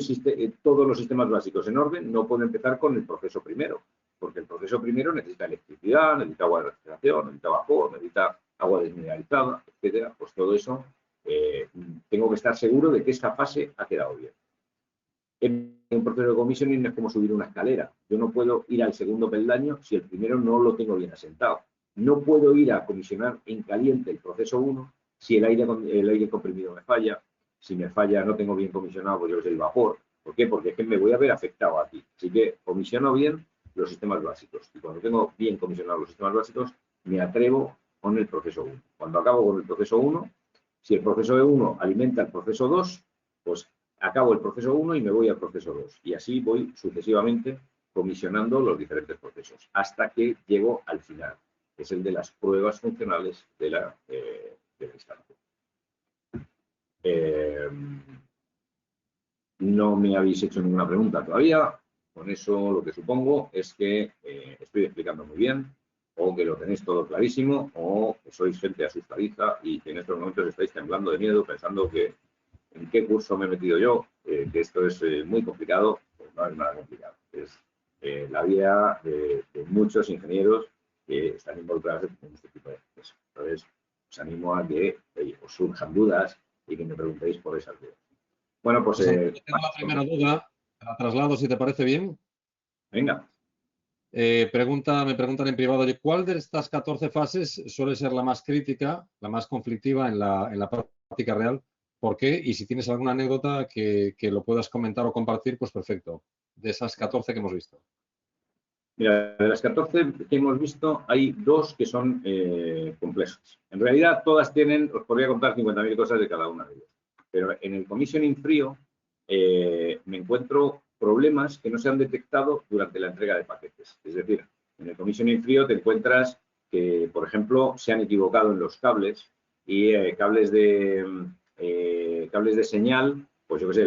todos los sistemas básicos en orden, no puedo empezar con el proceso primero, porque el proceso primero necesita electricidad, necesita agua de refrigeración, necesita vapor, necesita agua desmineralizada, etcétera. Pues todo eso tengo que estar seguro de que esta fase ha quedado bien. En un proceso de commissioning es como subir una escalera. Yo no puedo ir al segundo peldaño si el primero no lo tengo bien asentado. No puedo ir a comisionar en caliente el proceso 1 si el aire comprimido me falla. Si me falla, no tengo bien comisionado, pues yo es el vapor. ¿Por qué? Porque es que me voy a ver afectado aquí. Así que comisiono bien los sistemas básicos. Y cuando tengo bien comisionados los sistemas básicos, me atrevo con el proceso 1. Cuando acabo con el proceso 1, si el proceso 1 alimenta el proceso 2, pues acabo el proceso 1 y me voy al proceso 2. Y así voy sucesivamente comisionando los diferentes procesos hasta que llego al final, que es el de las pruebas funcionales de la instalación. No me habéis hecho ninguna pregunta todavía. Con eso lo que supongo es que estoy explicando muy bien, o que lo tenéis todo clarísimo, o que sois gente asustadiza y que en estos momentos estáis temblando de miedo pensando que en qué curso me he metido yo, que esto es muy complicado. Pues no es nada complicado. Es la vida de muchos ingenieros que están involucrados en este tipo de cosas. Entonces, os animo a que os surjan dudas y que me preguntéis por esas dudas. Bueno, pues... tengo la primera duda, la traslado si te parece bien. Venga. Me preguntan en privado, ¿cuál de estas 14 fases suele ser la más crítica, la más conflictiva en la práctica real? ¿Por qué? Y si tienes alguna anécdota que lo puedas comentar o compartir, pues perfecto. De esas 14 que hemos visto. Mira, de las 14 que hemos visto, hay 2 que son complejas. En realidad, todas tienen, os podría contar 50.000 cosas de cada una de ellas. Pero en el commissioning frío me encuentro problemas que no se han detectado durante la entrega de paquetes. Es decir, en el commissioning frío te encuentras que, por ejemplo, se han equivocado en los cables y cables de señal, pues yo qué sé,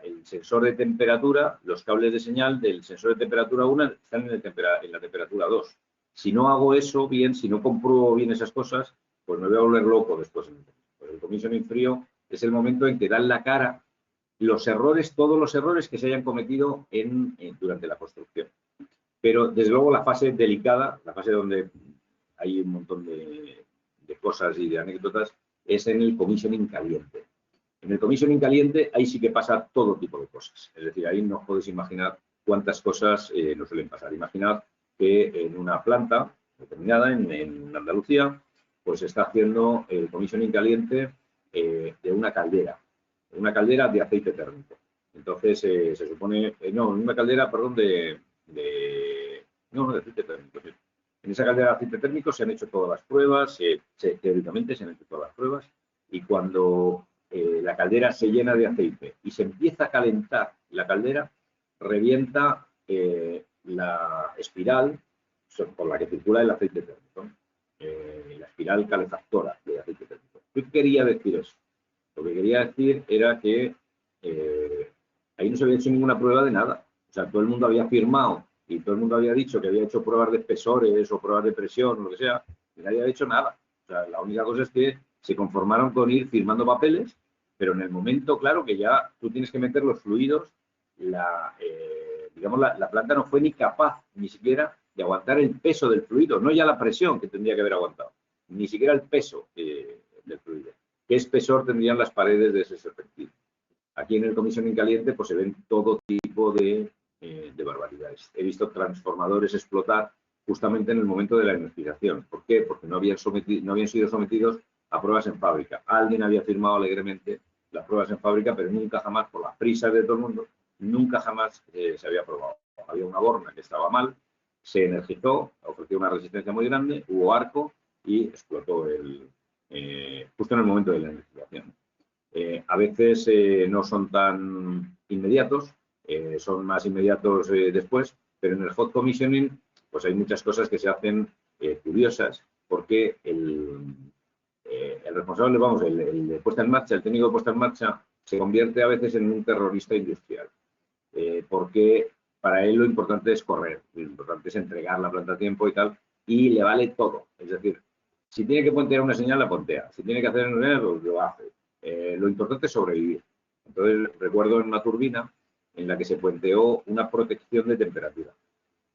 el sensor de temperatura, los cables de señal del sensor de temperatura 1 están en la temperatura 2. Si no hago eso bien, si no compruebo bien esas cosas, pues me voy a volver loco después. Pues el commissioning frío es el momento en que dan la cara todos los errores que se hayan cometido durante la construcción. Pero desde luego la fase delicada, la fase donde hay un montón de cosas y de anécdotas, es en el commissioning caliente. En el commissioning caliente ahí sí que pasa todo tipo de cosas. Es decir, ahí no os podéis imaginar cuántas cosas nos suelen pasar. Imaginad que en una planta determinada, en Andalucía, pues se está haciendo el commissioning caliente de una caldera de aceite térmico. Entonces, se supone, no, una caldera, perdón, de aceite térmico, sí. En esa caldera de aceite térmico se han hecho todas las pruebas, teóricamente se han hecho todas las pruebas, y cuando la caldera se llena de aceite y se empieza a calentar la caldera, revienta la espiral por la que circula el aceite térmico, la espiral calefactora de aceite térmico. ¿Qué quería decir eso? Lo que quería decir era que ahí no se había hecho ninguna prueba de nada. O sea, todo el mundo había firmado y todo el mundo había dicho que había hecho pruebas de espesores o pruebas de presión, lo que sea, y nadie había hecho nada. O sea, la única cosa es que se conformaron con ir firmando papeles, pero en el momento, claro, que ya tú tienes que meter los fluidos, digamos, la planta no fue ni capaz ni siquiera de aguantar el peso del fluido, no ya la presión que tendría que haber aguantado, ni siquiera el peso del fluido. ¿Qué espesor tendrían las paredes de ese serpentín? Aquí en el commissioning caliente pues se ven todo tipo de barbaridades. He visto transformadores explotar justamente en el momento de la energización. ¿Por qué? Porque no habían sido sometidos a pruebas en fábrica. Alguien había firmado alegremente las pruebas en fábrica, pero nunca jamás, por las prisas de todo el mundo, nunca jamás se había probado. Había una borna que estaba mal, se energizó, ofreció una resistencia muy grande, hubo arco y explotó justo en el momento de la energización. A veces no son tan inmediatos, son más inmediatos después, pero en el hot commissioning pues hay muchas cosas que se hacen curiosas, porque el responsable, vamos, el de puesta en marcha, el técnico de puesta en marcha, se convierte a veces en un terrorista industrial, porque para él lo importante es correr, lo importante es entregar la planta a tiempo y tal, y le vale todo. Es decir, si tiene que puntear una señal, la puntea. Si tiene que hacer pues lo hace. Lo importante es sobrevivir. Entonces, recuerdo en una turbina en la que se puenteó una protección de temperatura.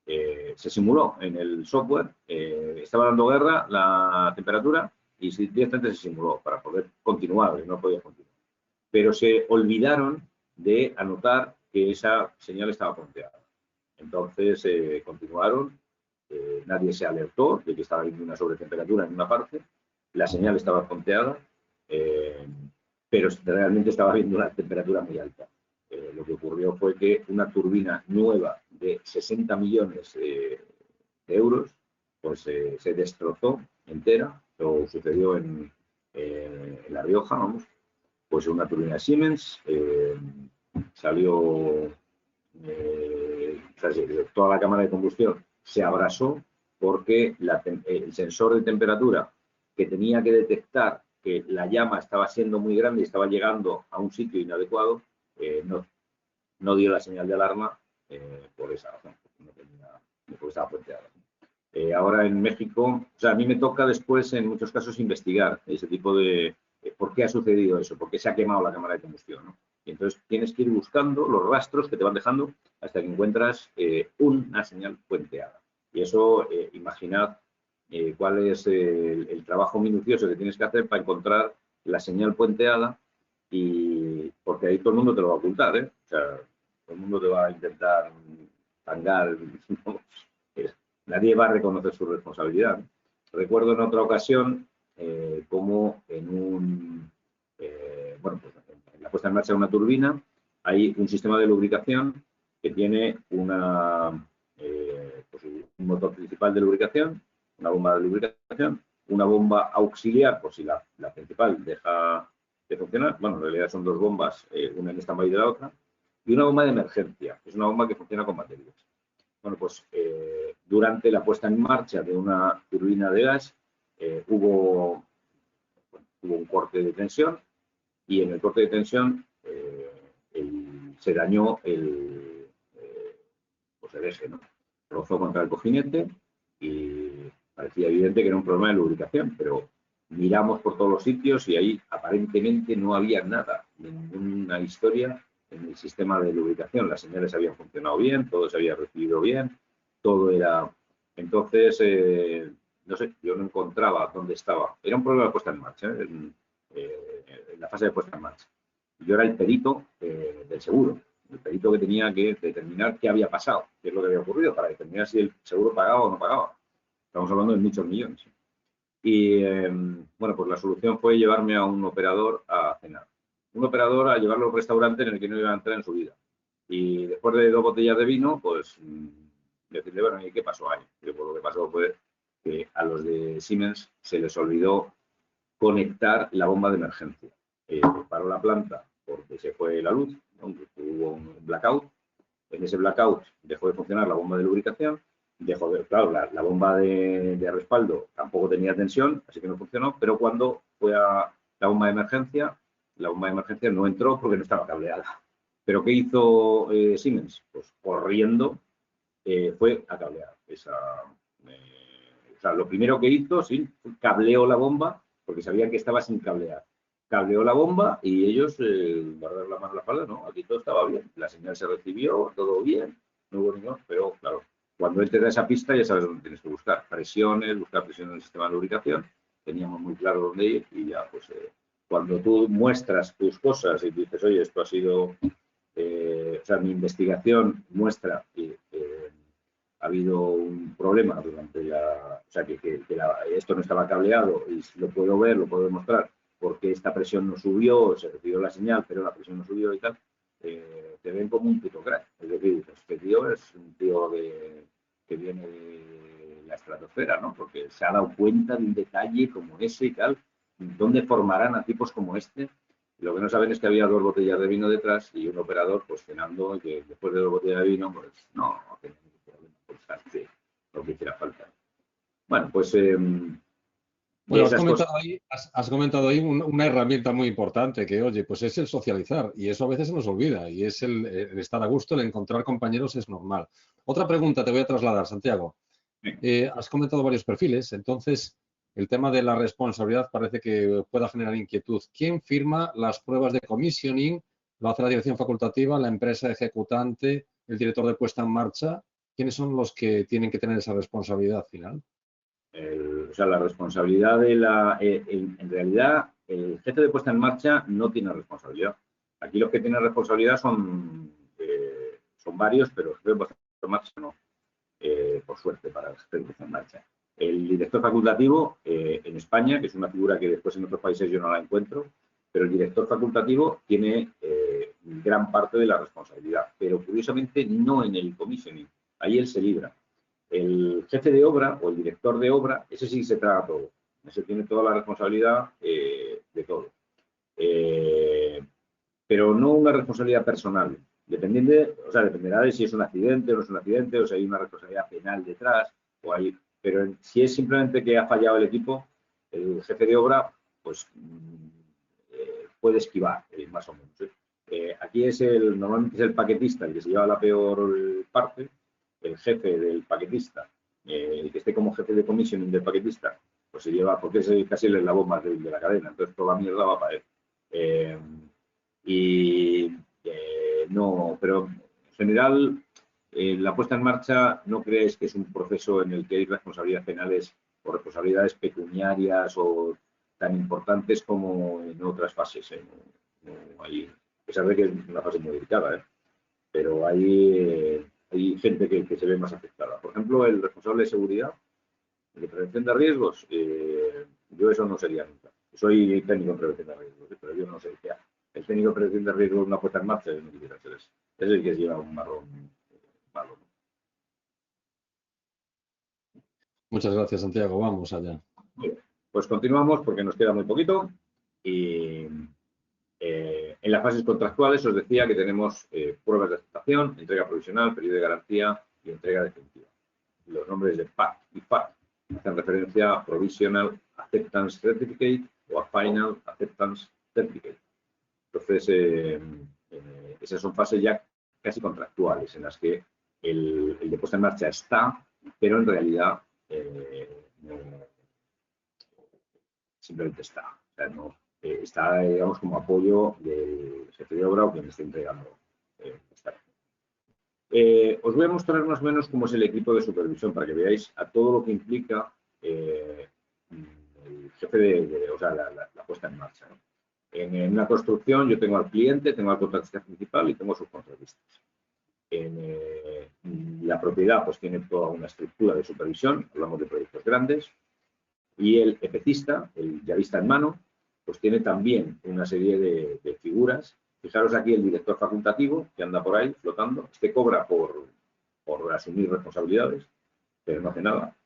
Se simuló en el software, estaba dando guerra la temperatura y directamente se simuló para poder continuar, no podía continuar. Pero se olvidaron de anotar que esa señal estaba puenteada. Entonces, continuaron. Nadie se alertó de que estaba habiendo una sobretemperatura en una parte, la señal estaba punteada, pero realmente estaba habiendo una temperatura muy alta. Lo que ocurrió fue que una turbina nueva de 60 millones de euros pues, se destrozó entera. Lo sucedió en La Rioja, vamos, pues una turbina Siemens, salió toda la cámara de combustión se abrasó porque el sensor de temperatura que tenía que detectar que la llama estaba siendo muy grande y estaba llegando a un sitio inadecuado, no dio la señal de alarma por esa razón, porque estaba puenteada. Ahora en México, o sea, a mí me toca después en muchos casos investigar ese tipo de por qué ha sucedido eso, por qué se ha quemado la cámara de combustión, ¿no? Y entonces tienes que ir buscando los rastros que te van dejando hasta que encuentras una señal puenteada. Y eso, imaginad cuál es el trabajo minucioso que tienes que hacer para encontrar la señal puenteada, y porque ahí todo el mundo te lo va a ocultar, ¿eh? O sea, todo el mundo te va a intentar tangar, ¿no? Nadie va a reconocer su responsabilidad. Recuerdo en otra ocasión como en pues en la puesta en marcha de una turbina hay un sistema de lubricación que tiene pues un motor principal de lubricación, una bomba de lubricación, una bomba auxiliar por si la principal deja de funcionar. Bueno, en realidad son dos bombas, una en stand-by de la otra, y una bomba de emergencia, que es una bomba que funciona con baterías. Bueno, pues durante la puesta en marcha de una turbina de gas hubo un corte de tensión, y en el corte de tensión se dañó el eje, ¿no? Rozó contra el cojinete y parecía evidente que era un problema de lubricación, pero miramos por todos los sitios y ahí aparentemente no había nada, ninguna historia en el sistema de lubricación. Las señales habían funcionado bien, todo se había recibido bien, todo era... Entonces, no sé, yo no encontraba dónde estaba. Era un problema de puesta en marcha, en la fase de puesta en marcha. Yo era el perito del seguro, el perito que tenía que determinar qué había pasado, qué es lo que había ocurrido, para determinar si el seguro pagaba o no pagaba. Estamos hablando de muchos millones. Y bueno, pues la solución fue llevarme a un operador a cenar. Un operador a llevarlo a un restaurante en el que no iba a entrar en su vida. Y después de 2 botellas de vino, pues decirle, bueno, ¿y qué pasó ahí? Y pues lo que pasó fue que a los de Siemens se les olvidó conectar la bomba de emergencia. Paró la planta porque se fue la luz, ¿no? Hubo un blackout. En ese blackout dejó de funcionar la bomba de lubricación, dejó de, claro, la bomba de respaldo tampoco tenía tensión, así que no funcionó, pero cuando fue a la bomba de emergencia no entró porque no estaba cableada. ¿Pero qué hizo Siemens? Pues corriendo fue a cablear o sea, lo primero que hizo, sí, cableó la bomba porque sabían que estaba sin cablear. Cableó la bomba y ellos guardaron la mano en la espalda, no, aquí todo estaba bien, la señal se recibió, todo bien, no hubo ningún, pero claro, cuando entres a esa pista ya sabes dónde tienes que buscar presiones, buscar presión en el sistema de lubricación, teníamos muy claro dónde ir y ya pues cuando tú muestras tus cosas y dices, oye, esto ha sido, o sea, mi investigación muestra que ha habido un problema durante o sea, que esto no estaba cableado y lo puedo ver, lo puedo demostrar, porque esta presión no subió, se recibió la señal, pero la presión no subió y tal, te ven como un puto crack. Es decir, este tío es un tío que viene de la estratosfera, ¿no? Porque se ha dado cuenta de un detalle como ese y tal. ¿Dónde formarán a tipos como este? Lo que no saben es que había 2 botellas de vino detrás y un operador pues cenando y que después de 2 botellas de vino pues no tenía ningún problema, pues lo que hiciera falta. Bueno, pues bueno, has comentado ahí una herramienta muy importante que, oye, pues es el socializar y eso a veces se nos olvida y es el estar a gusto, el encontrar compañeros es normal. Otra pregunta te voy a trasladar, Santiago. Has comentado varios perfiles, entonces el tema de la responsabilidad parece que pueda generar inquietud. ¿Quién firma las pruebas de commissioning? ¿Lo hace la dirección facultativa, la empresa ejecutante, el director de puesta en marcha? ¿Quiénes son los que tienen que tener esa responsabilidad final? O sea, la responsabilidad de en realidad, el jefe de puesta en marcha no tiene responsabilidad. Aquí los que tienen responsabilidad son varios, pero el jefe de puesta en marcha no, por suerte para el jefe de puesta en marcha. El director facultativo en España, que es una figura que después en otros países yo no la encuentro, pero el director facultativo tiene gran parte de la responsabilidad, pero curiosamente no en el commissioning. Ahí él se libra. El jefe de obra o el director de obra, ese sí se traga todo. Ese tiene toda la responsabilidad de todo. Pero no una responsabilidad personal. Dependerá de si es un accidente o no es un accidente, o si hay una responsabilidad penal detrás, pero si es simplemente que ha fallado el equipo, el jefe de obra, pues puede esquivar, más o menos. Aquí normalmente es el paquetista el que se lleva la peor parte. El jefe del paquetista, el que esté como jefe de commissioning del paquetista, pues se lleva, porque es casi el eslabón más débil de la cadena, entonces toda la mierda va para él. No, pero en general, la puesta en marcha no crees que es un proceso en el que hay responsabilidades penales o responsabilidades pecuniarias o tan importantes como en otras fases. No hay, a pesar de que es una fase muy delicada, pero hay gente que se ve más afectada. Por ejemplo, el responsable de seguridad, de prevención de riesgos, yo eso no sería nunca. Soy técnico en prevención de riesgos, pero yo no sé qué hace. El técnico de prevención de riesgos de una puesta en marcha no quisiera ser ese. Es el que lleva un marrón malo. Muchas gracias, Santiago. Vamos allá. Bien, pues continuamos porque nos queda muy poquito y en las fases contractuales os decía que tenemos pruebas de aceptación, entrega provisional, periodo de garantía y entrega definitiva. Los nombres de PAC y FAC hacen referencia a Provisional Acceptance Certificate o a Final Acceptance Certificate. Entonces, esas son fases ya casi contractuales en las que el de puesta en marcha está, pero en realidad simplemente está. O sea, no, está, digamos, como apoyo del jefe de obra o quien esté entregando. Os voy a mostrar más o menos cómo es el equipo de supervisión para que veáis a todo lo que implica el jefe o sea, la puesta en marcha, ¿no? En una construcción yo tengo al cliente, tengo al contratista principal y tengo subcontratistas. En la propiedad pues tiene toda una estructura de supervisión, hablamos de proyectos grandes, y el EPCista, el llavista en mano, pues tiene también una serie de figuras. Fijaros aquí el director facultativo que anda por ahí flotando. Este cobra por asumir responsabilidades, pero no hace nada.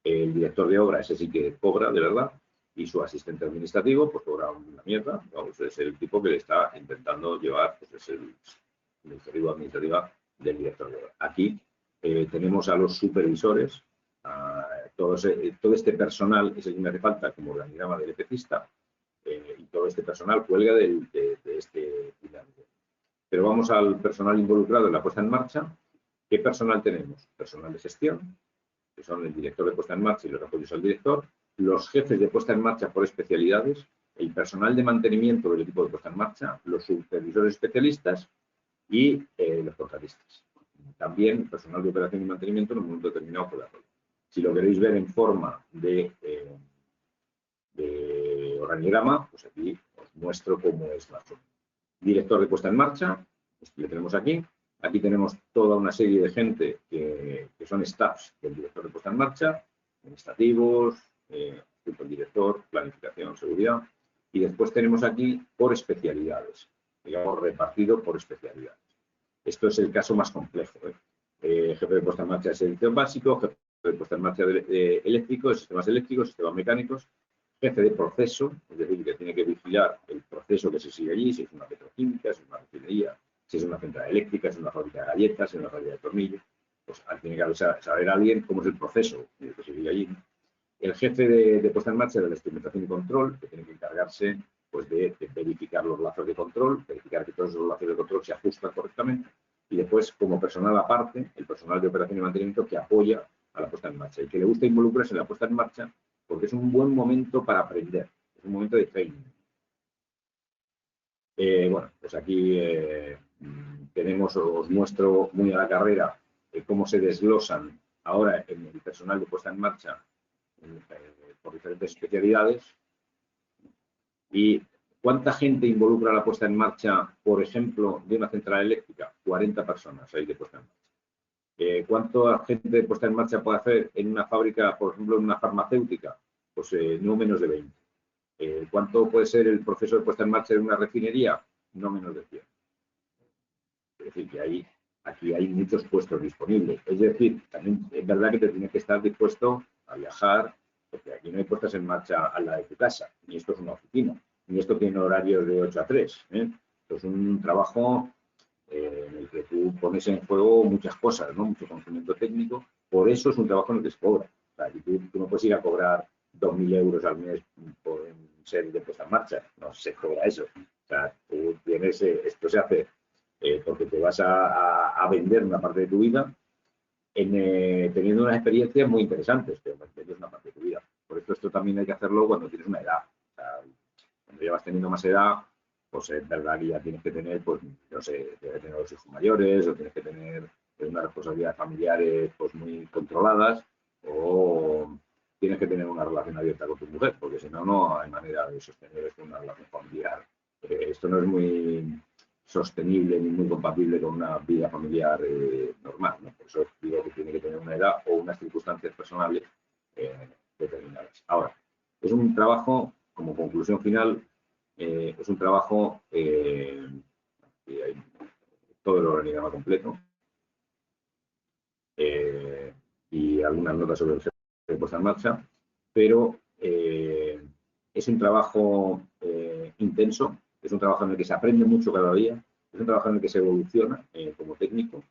El director de obra, ese sí que cobra, de verdad, y su asistente administrativo, pues cobra una mierda. Vamos, es el tipo que le está intentando llevar, pues es el administrativa del director de obra. Aquí tenemos a los supervisores, todo este personal es el que me hace falta como organigrama del EPCista, y todo este personal cuelga de este dinámico. Pero vamos al personal involucrado en la puesta en marcha. ¿Qué personal tenemos? Personal de gestión, que son el director de puesta en marcha y los apoyos al director, los jefes de puesta en marcha por especialidades, el personal de mantenimiento del equipo de puesta en marcha, los supervisores especialistas y los contratistas. También personal de operación y mantenimiento en un momento determinado por apoyo. Si lo queréis ver en forma de organigrama, pues aquí os muestro cómo es la forma. Director de puesta en marcha, este le tenemos aquí. Aquí tenemos toda una serie de gente que son staffs del director de puesta en marcha, administrativos, el director, planificación, seguridad. Y después tenemos aquí por especialidades, digamos repartido por especialidades. Esto es el caso más complejo, jefe de puesta en marcha de servicio básico, jefe de puesta en marcha de eléctrico, de sistemas eléctricos, sistemas mecánicos, jefe de proceso, es decir, que tiene que vigilar el proceso que se sigue allí, si es una petroquímica, si es una refinería, si es una central eléctrica, si es una fábrica de galletas, si es una fábrica de tornillos, pues tiene que saber alguien cómo es el proceso que se sigue allí. El jefe de puesta en marcha de la instrumentación y control, que tiene que encargarse pues, de verificar los lazos de control, verificar que todos esos lazos de control se ajustan correctamente, y después, como personal aparte, el personal de operación y mantenimiento que apoya a la puesta en marcha y que le gusta involucrarse en la puesta en marcha porque es un buen momento para aprender, es un momento de training. Bueno, pues aquí tenemos, os muestro muy a la carrera cómo se desglosan ahora en el personal de puesta en marcha por diferentes especialidades y cuánta gente involucra la puesta en marcha, por ejemplo, de una central eléctrica, 40 personas ahí de puesta en marcha. ¿Cuánta gente de puesta en marcha puede hacer en una fábrica, por ejemplo, en una farmacéutica? Pues no menos de 20. ¿Cuánto puede ser el proceso de puesta en marcha de una refinería? No menos de 100. Es decir, que aquí hay muchos puestos disponibles. Es decir, también es verdad que te tienes que estar dispuesto a viajar, porque aquí no hay puestas en marcha a la de tu casa, ni esto es una oficina, ni esto tiene horarios de 8 a 3. Esto es un trabajo en el que tú pones en juego muchas cosas, ¿no? Mucho conocimiento técnico. Por eso es un trabajo en el que se cobra. O sea, tú no puedes ir a cobrar 2.000 euros al mes por ser de puesta en marcha. No se cobra eso. O sea, tú tienes, esto se hace porque te vas a vender una parte de tu vida teniendo unas experiencias muy interesantes, pero vendes una parte de tu vida. Por eso esto también hay que hacerlo cuando tienes una edad. O sea, cuando llevas teniendo más edad, pues es verdad que ya tienes que tener, pues, no sé, tienes que tener los hijos mayores o tienes que tener unas responsabilidades familiares pues muy controladas o tienes que tener una relación abierta con tu mujer, porque si no, no hay manera de sostener una relación familiar. Esto no es muy sostenible ni muy compatible con una vida familiar normal, ¿no? Por eso digo que tiene que tener una edad o unas circunstancias personales determinadas. Ahora, es un trabajo, como conclusión final, es un trabajo todo el organigrama completo y algunas notas sobre el jefe de puesta en marcha, pero es un trabajo intenso, es un trabajo en el que se aprende mucho cada día, es un trabajo en el que se evoluciona como técnico,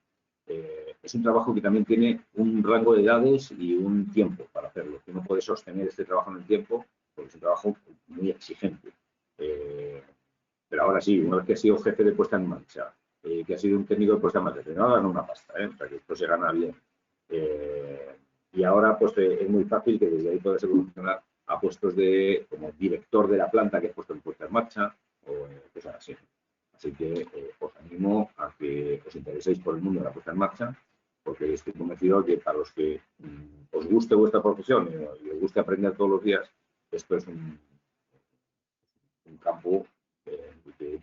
es un trabajo que también tiene un rango de edades y un tiempo para hacerlo, que no puede sostener este trabajo en el tiempo porque es un trabajo muy exigente. Pero ahora sí, una vez que has sido jefe de puesta en marcha, que has sido un técnico de puesta en marcha, no ganan una pasta, o sea que esto se gana bien. Y ahora pues es muy fácil que desde ahí puedas evolucionar a puestos como director de la planta que has puesto en puesta en marcha o cosas así. Así que os animo a que os intereséis por el mundo de la puesta en marcha, porque estoy convencido que para los que os guste vuestra profesión y os guste aprender todos los días, esto es un campo que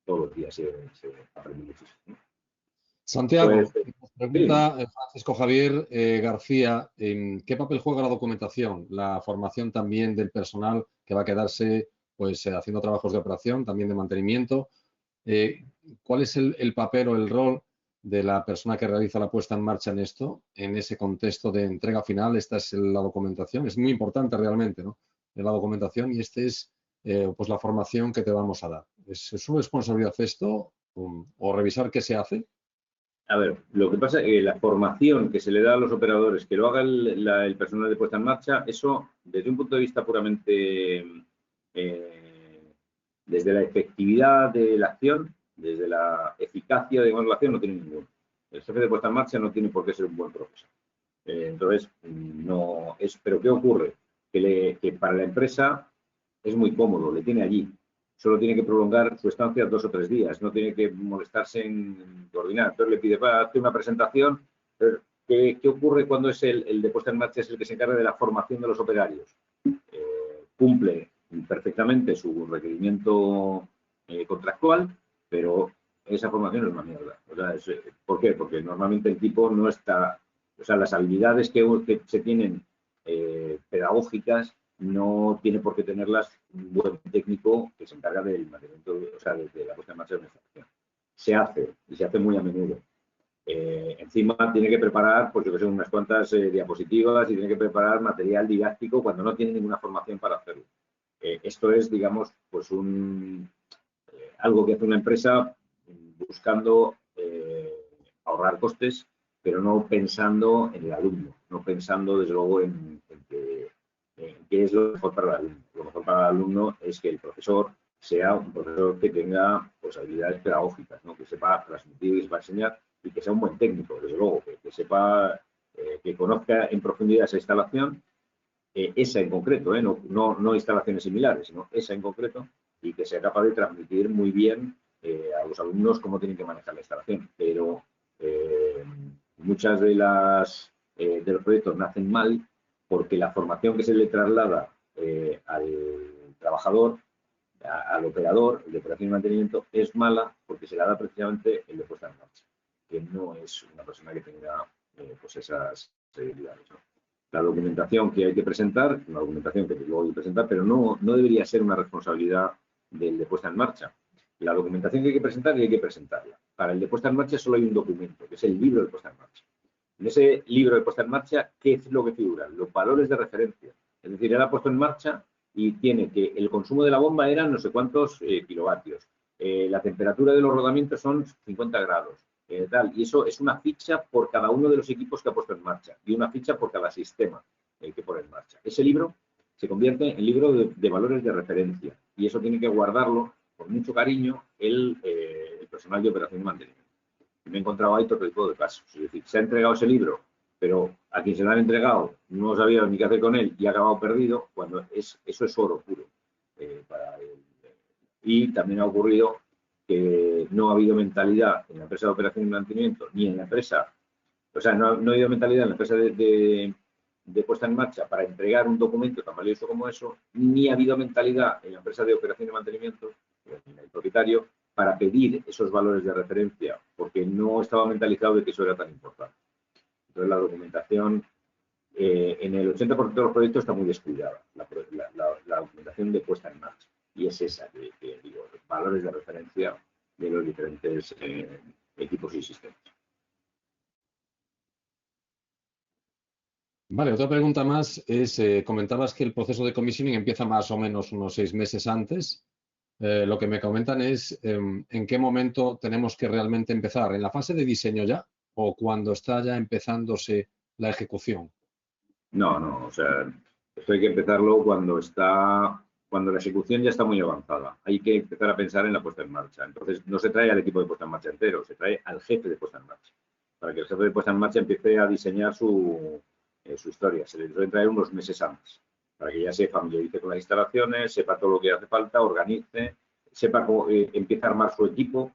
todos los días se aprende muchísimo, ¿no? Santiago, Pues, nos pregunta Francisco Javier García, ¿qué papel juega la documentación, la formación también del personal que va a quedarse pues, haciendo trabajos de operación, también de mantenimiento? ¿Cuál es el papel o el rol de la persona que realiza la puesta en marcha en esto, en ese contexto de entrega final? Esta es la documentación, es muy importante realmente, ¿no? La documentación, y esta es pues la formación que te vamos a dar. ¿Es su responsabilidad esto o revisar qué se hace? A ver, lo que pasa es que la formación que se le da a los operadores, que lo haga el personal de puesta en marcha, eso desde un punto de vista puramente desde la efectividad de la acción, desde la eficacia de la acción, no tiene ninguno. El jefe de puesta en marcha no tiene por qué ser un buen profesor. Entonces, no es. Pero ¿qué ocurre? Que para la empresa es muy cómodo, le tiene allí. Solo tiene que prolongar su estancia 2 o 3 días, no tiene que molestarse en coordinar. Entonces le pide, para hacer una presentación. ¿Qué ocurre cuando es el de puesta en marcha? Es el que se encarga de la formación de los operarios. Cumple perfectamente su requerimiento contractual, pero esa formación es una mierda. O sea, ¿por qué? Porque normalmente el tipo no está. O sea, las habilidades que se tienen pedagógicas no tiene por qué tenerlas un buen técnico que se encarga del mantenimiento, o sea, de la puesta en marcha de una instalación. Se hace, y se hace muy a menudo. Encima tiene que preparar, pues yo que sé, unas cuantas diapositivas y tiene que preparar material didáctico cuando no tiene ninguna formación para hacerlo. Esto es, digamos, pues algo que hace una empresa buscando ahorrar costes, pero no pensando en el alumno, no pensando, desde luego, en qué es lo mejor para el alumno. Lo mejor para el alumno es que el profesor sea un profesor que tenga pues, habilidades pedagógicas, ¿no? Que sepa transmitir y sepa enseñar y que sea un buen técnico, desde luego, que sepa, que conozca en profundidad esa instalación, esa en concreto, no instalaciones similares, sino esa en concreto, y que sea capaz de transmitir muy bien a los alumnos cómo tienen que manejar la instalación. Pero muchas de los proyectos nacen mal porque la formación que se le traslada al trabajador, al operador, el de operación y mantenimiento, es mala porque se la da precisamente el de puesta en marcha, que no es una persona que tenga pues esas habilidades, ¿no? La documentación que hay que presentar, una documentación que luego hay que presentar, pero no debería ser una responsabilidad del de puesta en marcha. La documentación que hay que presentar y hay que presentarla. Para el de puesta en marcha solo hay un documento, que es el libro de puesta en marcha. En ese libro de puesta en marcha, ¿qué es lo que figura? Los valores de referencia. Es decir, él ha puesto en marcha y tiene que el consumo de la bomba eran no sé cuántos kilovatios. La temperatura de los rodamientos son 50 grados. Tal. Y eso es una ficha por cada uno de los equipos que ha puesto en marcha y una ficha por cada sistema que pone en marcha. Ese libro se convierte en libro de valores de referencia y eso tiene que guardarlo con mucho cariño el personal de operación y mantenimiento. Me he encontrado ahí todo tipo de casos. Es decir, se ha entregado ese libro, pero a quien se lo han entregado no sabía ni qué hacer con él y ha acabado perdido, cuando eso es oro puro. Y también ha ocurrido que no ha habido mentalidad en la empresa de operación y mantenimiento, ni en la empresa, o sea, no ha habido mentalidad en la empresa de puesta en marcha para entregar un documento tan valioso como eso, ni ha habido mentalidad en la empresa de operación y mantenimiento, en el propietario, para pedir esos valores de referencia, porque no estaba mentalizado de que eso era tan importante. Entonces, la documentación, en el 80% de los proyectos está muy descuidada, la documentación de puesta en marcha. Y es esa que digo, los valores de referencia de los diferentes equipos y sistemas. Vale, otra pregunta más es, comentabas que el proceso de commissioning empieza más o menos unos 6 meses antes. Lo que me comentan es en qué momento tenemos que realmente empezar, ¿en la fase de diseño ya o cuando está ya empezándose la ejecución? No, o sea, esto hay que empezarlo cuando la ejecución ya está muy avanzada. Hay que empezar a pensar en la puesta en marcha. Entonces, no se trae al equipo de puesta en marcha entero, se trae al jefe de puesta en marcha. Para que el jefe de puesta en marcha empiece a diseñar su historia. Se le debe traer unos meses antes, para que ya se familiarice con las instalaciones, sepa todo lo que hace falta, organice, sepa cómo empieza a armar su equipo,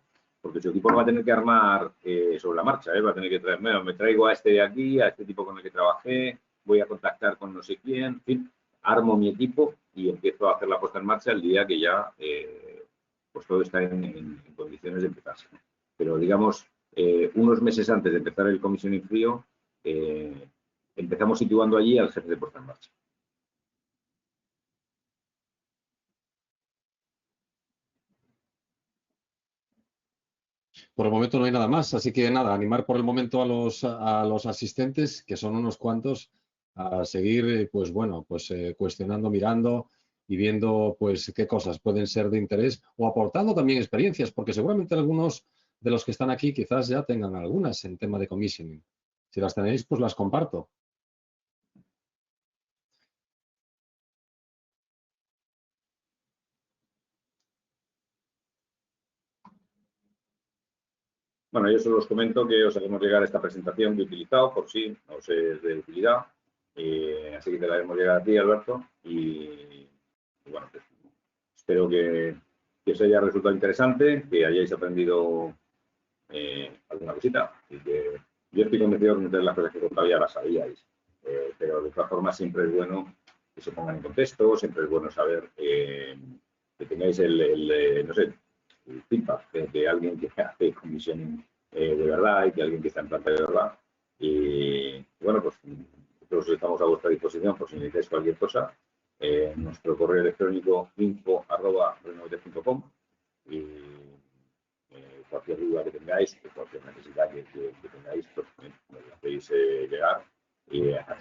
porque su equipo lo va a tener que armar sobre la marcha, va a tener que traer, bueno, me traigo a este de aquí, a este tipo con el que trabajé, voy a contactar con no sé quién, en fin, armo mi equipo y empiezo a hacer la puesta en marcha el día que ya pues todo está en condiciones de empezarse. Pero digamos, unos meses antes de empezar el commissioning frío, empezamos situando allí al jefe de puesta en marcha. Por el momento no hay nada más, así que nada, animar por el momento a los asistentes, que son unos cuantos, a seguir, pues bueno, pues cuestionando, mirando y viendo pues qué cosas pueden ser de interés o aportando también experiencias, porque seguramente algunos de los que están aquí quizás ya tengan algunas en tema de commissioning. Si las tenéis, pues las comparto. Bueno, yo solo os comento que os haremos llegar esta presentación que he utilizado, por si no os es de utilidad. Así que te la haremos llegar a ti, Alberto. Y bueno, pues, espero que os haya resultado interesante, que hayáis aprendido alguna cosita. Y que yo estoy convencido de que muchas de las cosas que contaba ya las sabíais. Pero de todas formas siempre es bueno que se pongan en contexto, siempre es bueno saber que tengáis no sé, el feedback de alguien que hace commissioning de verdad y que alguien que está en planta de verdad. Y bueno, pues nosotros estamos a vuestra disposición por si necesitáis cualquier cosa. Nuestro correo electrónico info@renovate.com y cualquier duda que tengáis, cualquier necesidad que tengáis, pues nos la hacéis llegar. Y a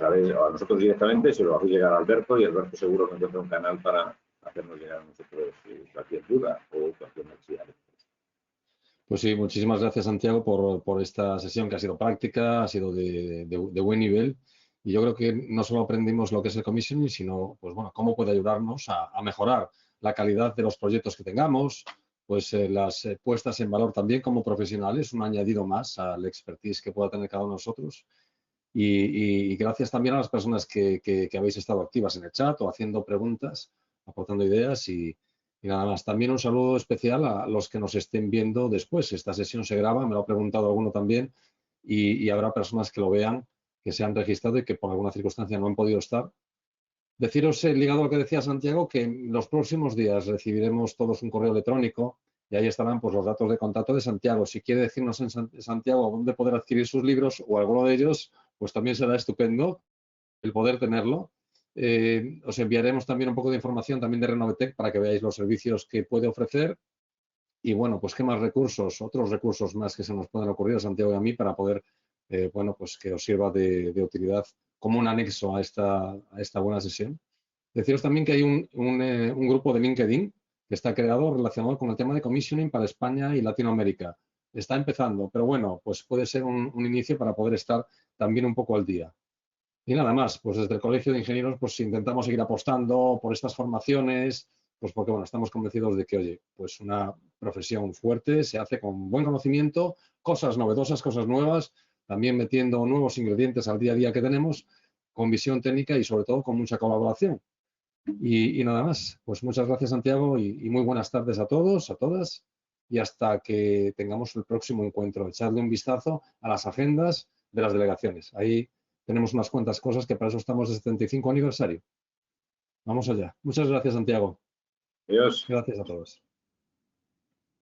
nosotros directamente se lo hacéis llegar a Alberto y Alberto seguro que encuentra un canal para hacernos llegar a nosotros cualquier duda o cualquier necesidad. Pues sí, muchísimas gracias, Santiago, por esta sesión que ha sido práctica, ha sido de buen nivel. Y yo creo que no solo aprendimos lo que es el commissioning, sino, pues bueno, cómo puede ayudarnos a mejorar la calidad de los proyectos que tengamos, pues las puestas en valor también como profesionales, un añadido más al expertise que pueda tener cada uno de nosotros. Y gracias también a las personas que habéis estado activas en el chat o haciendo preguntas, aportando ideas y nada más. También un saludo especial a los que nos estén viendo después. Esta sesión se graba, me lo ha preguntado alguno también, y habrá personas que lo vean, que se han registrado y que por alguna circunstancia no han podido estar. Deciros, ligado a lo que decía Santiago, que en los próximos días recibiremos todos un correo electrónico y ahí estarán pues, los datos de contacto de Santiago. Si quiere decirnos en Santiago dónde poder adquirir sus libros o alguno de ellos, pues también será estupendo el poder tenerlo. Os enviaremos también un poco de información también de Renovatec para que veáis los servicios que puede ofrecer. Y bueno, pues qué más recursos, otros recursos más que se nos pueden ocurrir a Santiago y a mí para poder, bueno, pues que os sirva de utilidad como un anexo a esta buena sesión. Deciros también que hay un grupo de LinkedIn que está creado relacionado con el tema de commissioning para España y Latinoamérica. Está empezando, pero bueno, pues puede ser un inicio para poder estar también un poco al día. Y nada más, pues desde el Colegio de Ingenieros pues intentamos seguir apostando por estas formaciones, pues porque bueno, estamos convencidos de que, oye, pues una profesión fuerte se hace con buen conocimiento, cosas novedosas, cosas nuevas, también metiendo nuevos ingredientes al día a día que tenemos, con visión técnica y sobre todo con mucha colaboración. Y nada más, pues muchas gracias, Santiago, y muy buenas tardes a todos, a todas, y hasta que tengamos el próximo encuentro. Echadle un vistazo a las agendas de las delegaciones. Ahí tenemos unas cuantas cosas que para eso estamos de 75 aniversario. Vamos allá. Muchas gracias, Santiago. Adiós. Gracias a todos.